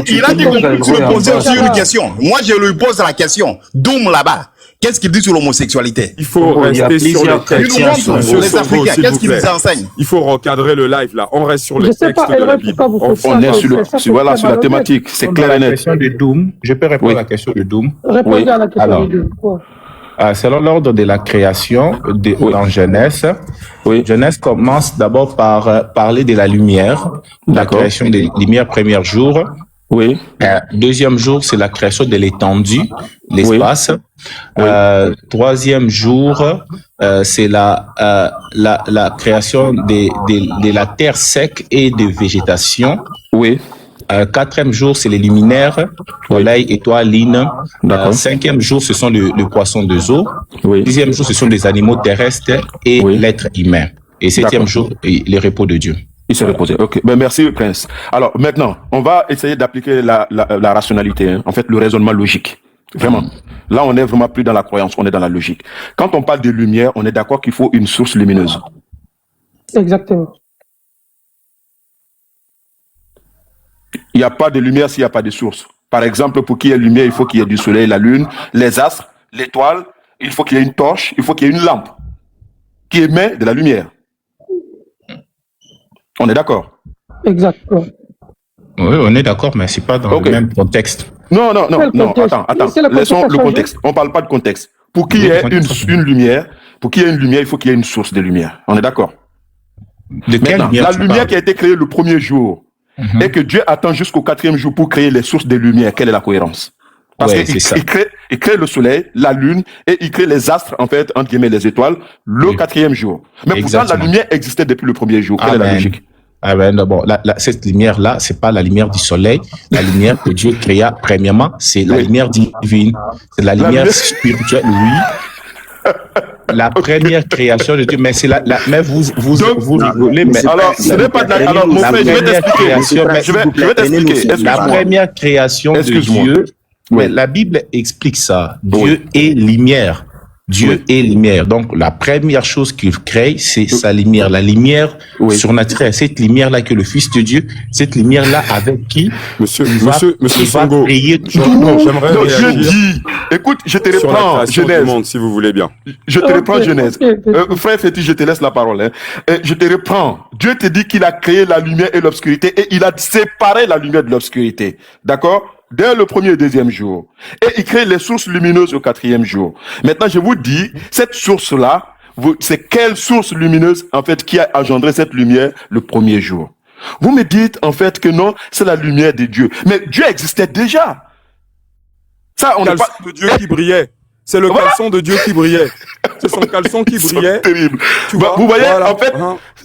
il a dit qu'on peut lui poser aussi une question. Moi, je lui pose la question. Doom là-bas. Qu'est-ce qu'il dit sur l'homosexualité? Il faut rester sur les textes. Les Africains, qu'est-ce qu'ils nous enseignent? Il faut recadrer le live là. On reste sur les textes de la Bible. On est sur la thématique. C'est clair et net. Je peux répondre à la question de Doom? Répondez à la question de Doom. Selon l'ordre de la création en Genèse, Genèse commence d'abord par parler de la lumière, la création des lumières premier jour. Oui. Deuxième jour, c'est la création de l'étendue, l'espace. Oui. Troisième jour, c'est la création de la terre sec et de végétation. Oui. Quatrième jour, c'est les luminaires, soleil, étoile, lune. Cinquième jour, ce sont le poisson de eau. Oui. Sixième jour, ce sont les animaux terrestres et l'être humain. Et septième jour, le repos de Dieu. Il s'est reposé. Ok. Ben, merci, Prince. Alors, maintenant, on va essayer d'appliquer la rationalité, hein. En fait, le raisonnement logique. Vraiment. Là, on est vraiment plus dans la croyance, on est dans la logique. Quand on parle de lumière, on est d'accord qu'il faut une source lumineuse. Exactement. Il n'y a pas de lumière s'il n'y a pas de source. Par exemple, pour qu'il y ait lumière, il faut qu'il y ait du soleil, la lune, les astres, l'étoile. Il faut qu'il y ait une torche, il faut qu'il y ait une lampe qui émet de la lumière. On est d'accord? Exactement. Oui, on est d'accord, mais c'est pas dans le même contexte. Non, attends. Laissons le contexte. On ne parle pas de contexte. Pour qu'il y ait une lumière, il faut qu'il y ait une source de lumière. On est d'accord? Maintenant, la lumière qui a été créée le premier jour, et que Dieu attend jusqu'au 4e jour pour créer les sources de lumière, quelle est la cohérence? Parce qu'il crée le soleil, la lune, et il crée les astres, en fait, entre guillemets, les étoiles, le 4e jour. Mais pourtant, la lumière existait depuis le premier jour. Quelle est la logique? Ah ben, bon, cette lumière-là, c'est pas la lumière du soleil. La lumière que Dieu créa premièrement, c'est la lumière divine. C'est la lumière spirituelle, oui. La première création de Dieu, mais c'est mais vous rigolez, mais alors, ce n'est pas de la, alors, mon frère, je vais t'expliquer. Je vais t'expliquer. La première création de Dieu, mais la Bible explique ça. Dieu est lumière. Dieu est lumière. Donc, la première chose qu'il crée, c'est sa lumière. La lumière surnaturelle. Cette lumière-là que le Fils de Dieu, cette lumière-là avec qui Monsieur Songo, j'aimerais réagir. Écoute, je te reprends Genèse. Monde, si vous voulez bien. Je te reprends Genèse. Frère Fétis, je te laisse la parole. Hein. Je te reprends. Dieu te dit qu'il a créé la lumière et l'obscurité et il a séparé la lumière de l'obscurité. D'accord? Dès le premier et deuxième jour. Et il crée les sources lumineuses au 4e jour. Maintenant, je vous dis, cette source-là, c'est quelle source lumineuse, en fait, qui a engendré cette lumière le premier jour? Vous me dites, en fait, que non, c'est la lumière de Dieu. Mais Dieu existait déjà. Ça, on n'a pas de Dieu qui brillait. C'est le caleçon de Dieu qui brillait. C'est son caleçon qui brillait. C'est terrible. Vous voyez, en fait,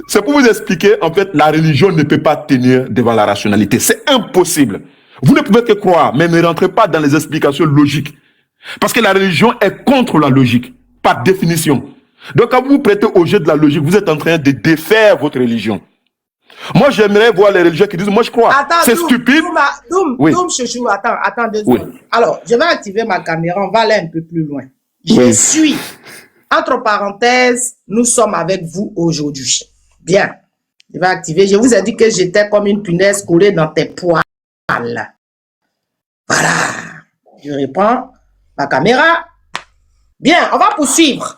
c'est pour vous expliquer, en fait, la religion ne peut pas tenir devant la rationalité. C'est impossible. Vous ne pouvez que croire, mais ne rentrez pas dans les explications logiques. Parce que la religion est contre la logique, par définition. Donc, quand vous vous prêtez au jeu de la logique, vous êtes en train de défaire votre religion. Moi, j'aimerais voir les religieux qui disent, moi, je crois. C'est stupide. Doum, chouchou, attends 2 secondes. Alors, je vais activer ma caméra, on va aller un peu plus loin. Je suis, entre parenthèses, nous sommes avec vous aujourd'hui. Bien. Je vais activer. Je vous ai dit que j'étais comme une punaise collée dans tes poils. Voilà. Je reprends ma caméra. Bien, on va poursuivre.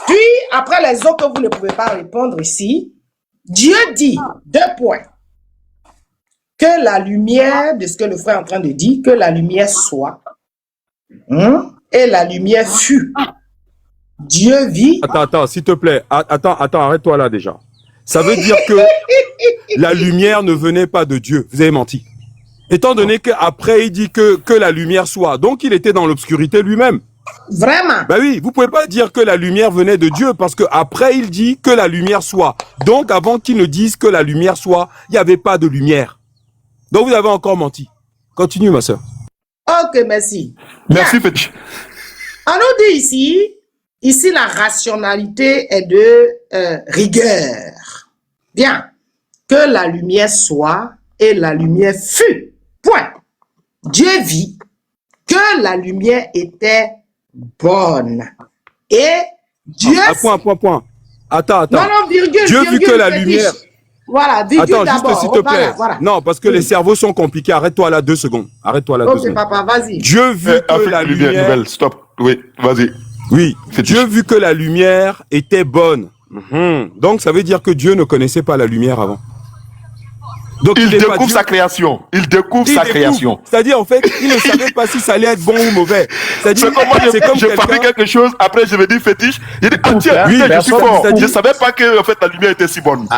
Puis, après les autres que vous ne pouvez pas répondre ici, Dieu dit, 2 points, que la lumière, de ce que le frère est en train de dire, que la lumière soit, et la lumière fut. Dieu vit. Attends, s'il te plaît. Attends, arrête-toi là déjà. Ça veut dire que la lumière ne venait pas de Dieu. Vous avez menti. Étant donné qu'après, il dit que la lumière soit. Donc, il était dans l'obscurité lui-même. Vraiment? Ben oui, vous pouvez pas dire que la lumière venait de Dieu parce qu'après, il dit que la lumière soit. Donc, avant qu'il ne dise que la lumière soit, il n'y avait pas de lumière. Donc, vous avez encore menti. Continue, ma soeur. Ok, merci. Merci, Petit. On nous dit ici la rationalité est de rigueur. Bien. Que la lumière soit et la lumière fut. Point. Dieu vit que la lumière était bonne. Et Dieu... Point. Attends. Non, virgule. Dieu vit que la lumière... Voilà, virgule d'abord. Attends, juste s'il te plaît. Voilà. Non, parce que les cerveaux sont compliqués. Arrête-toi là 2 secondes. Ok, papa, vas-y. Dieu vit que la lumière... Nouvelle. Stop. Oui, vas-y. Oui, Dieu vit que la lumière était bonne. Donc, ça veut dire que Dieu ne connaissait pas la lumière avant. Donc, il découvre sa création. Création. C'est-à-dire, en fait, il ne savait pas si ça allait être bon ou mauvais. C'est comme moi, je fabrique quelque chose, après je me dis fétiche. Il dit, tiens, je suis fort. Je ne savais pas que en fait, la lumière était si bonne.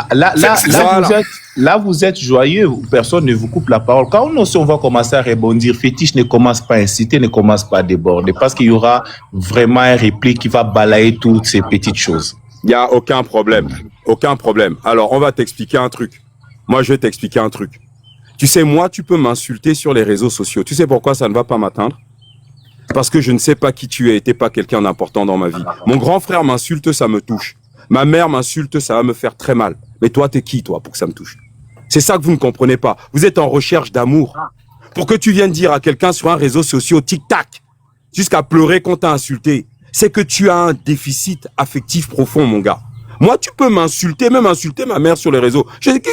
là, vous êtes joyeux, personne ne vous coupe la parole. Quand on va commencer à rebondir, fétiche ne commence pas à inciter, ne commence pas à déborder, parce qu'il y aura vraiment un réplique qui va balayer toutes ces petites choses. Il n'y a aucun problème. Aucun problème. Alors, on va t'expliquer un truc. Moi, je vais t'expliquer un truc. Tu sais, moi, tu peux m'insulter sur les réseaux sociaux. Tu sais pourquoi ça ne va pas m'atteindre? Parce que je ne sais pas qui tu es et t'es pas quelqu'un d'important dans ma vie. Mon grand frère m'insulte, ça me touche. Ma mère m'insulte, ça va me faire très mal. Mais toi, t'es qui, toi, pour que ça me touche? C'est ça que vous ne comprenez pas. Vous êtes en recherche d'amour. Pour que tu viennes dire à quelqu'un sur un réseau social, tic-tac, jusqu'à pleurer qu'on t'a insulté, c'est que tu as un déficit affectif profond, mon gars. Moi, tu peux m'insulter, même insulter ma mère sur les réseaux. Le chien qui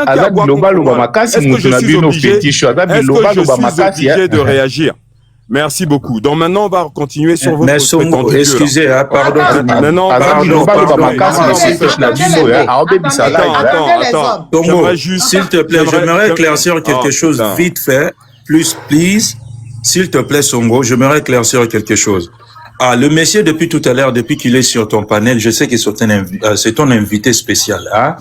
aboie contre moi. Est-ce que je suis obligé de réagir? Merci beaucoup. Donc maintenant, on va continuer sur votre prétendu Dieu. Excusez, pardon. Maintenant, pardon. Attends. Tomo, s'il te plaît, j'aimerais éclaircir quelque chose vite fait. Please. S'il te plaît, Songo, j'aimerais éclaircir quelque chose. Ah, le monsieur, depuis tout à l'heure, depuis qu'il est sur ton panel, je sais que c'est ton invité spécial. Hein?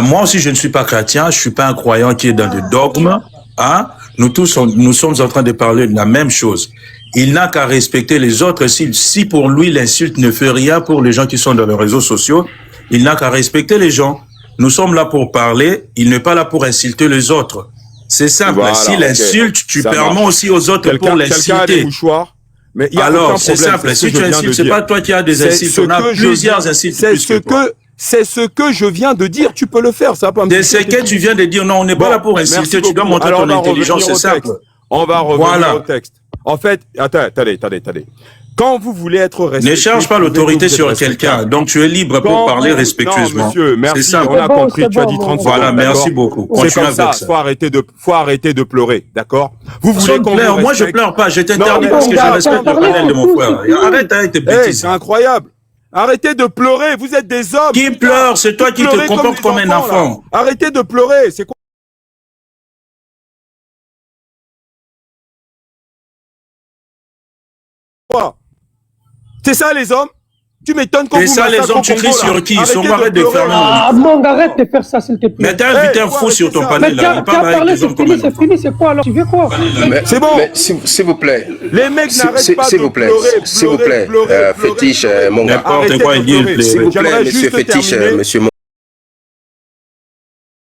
Moi aussi, je ne suis pas chrétien, je suis pas un croyant qui est dans le dogme. Hein? Nous sommes en train de parler de la même chose. Il n'a qu'à respecter les autres. Si pour lui, l'insulte ne fait rien pour les gens qui sont dans les réseaux sociaux, il n'a qu'à respecter les gens. Nous sommes là pour parler, il n'est pas là pour insulter les autres. C'est simple. Voilà, s'il insulte, tu permets aussi aux autres pour l'insulter. Mais alors, c'est simple. Si tu insultes, c'est pas toi qui as des insultes. On a plusieurs insultes. C'est ce que je viens de dire. Tu peux le faire. Ça pas. C'est ce que tu viens de dire. Non, on n'est pas là pour insulter. Tu dois montrer ton intelligence. C'est simple. On va revenir au texte. En fait, attendez. Quand vous voulez être respecté... Ne charge pas l'autorité sur quelqu'un. Donc, tu es libre pour parler respectueusement. Non, monsieur, merci. C'est simple. On a compris. Tu as dit 30 secondes. Voilà, merci beaucoup. C'est comme ça. Faut arrêter de pleurer. D'accord? Vous voulez qu'on vous respecte? Moi, je pleure pas. Je t'interdis parce que je respecte le panel de mon frère. Arrête avec tes bêtises. C'est incroyable. Arrêtez de pleurer. Vous êtes des hommes. Qui pleure? C'est toi qui te comportes comme un enfant. Arrêtez de pleurer. C'est quoi? C'est ça les hommes? Tu m'étonnes quand vous massacrez. C'est ça les hommes, tu cries sur qui? Ils sont arrêtés de faire Ah, Mong, arrête de faire ça, s'il te plaît. Mais t'as invité un fou sur ton panel là. Mais t'as parlé, c'est fini, c'est quoi alors? Tu veux quoi? C'est bon. S'il vous plaît. Les mecs n'arrêtent pas de pleurer. S'il vous plaît, fétiche, mon gars. N'importe quoi, il dit. S'il vous plaît, monsieur fétiche, monsieur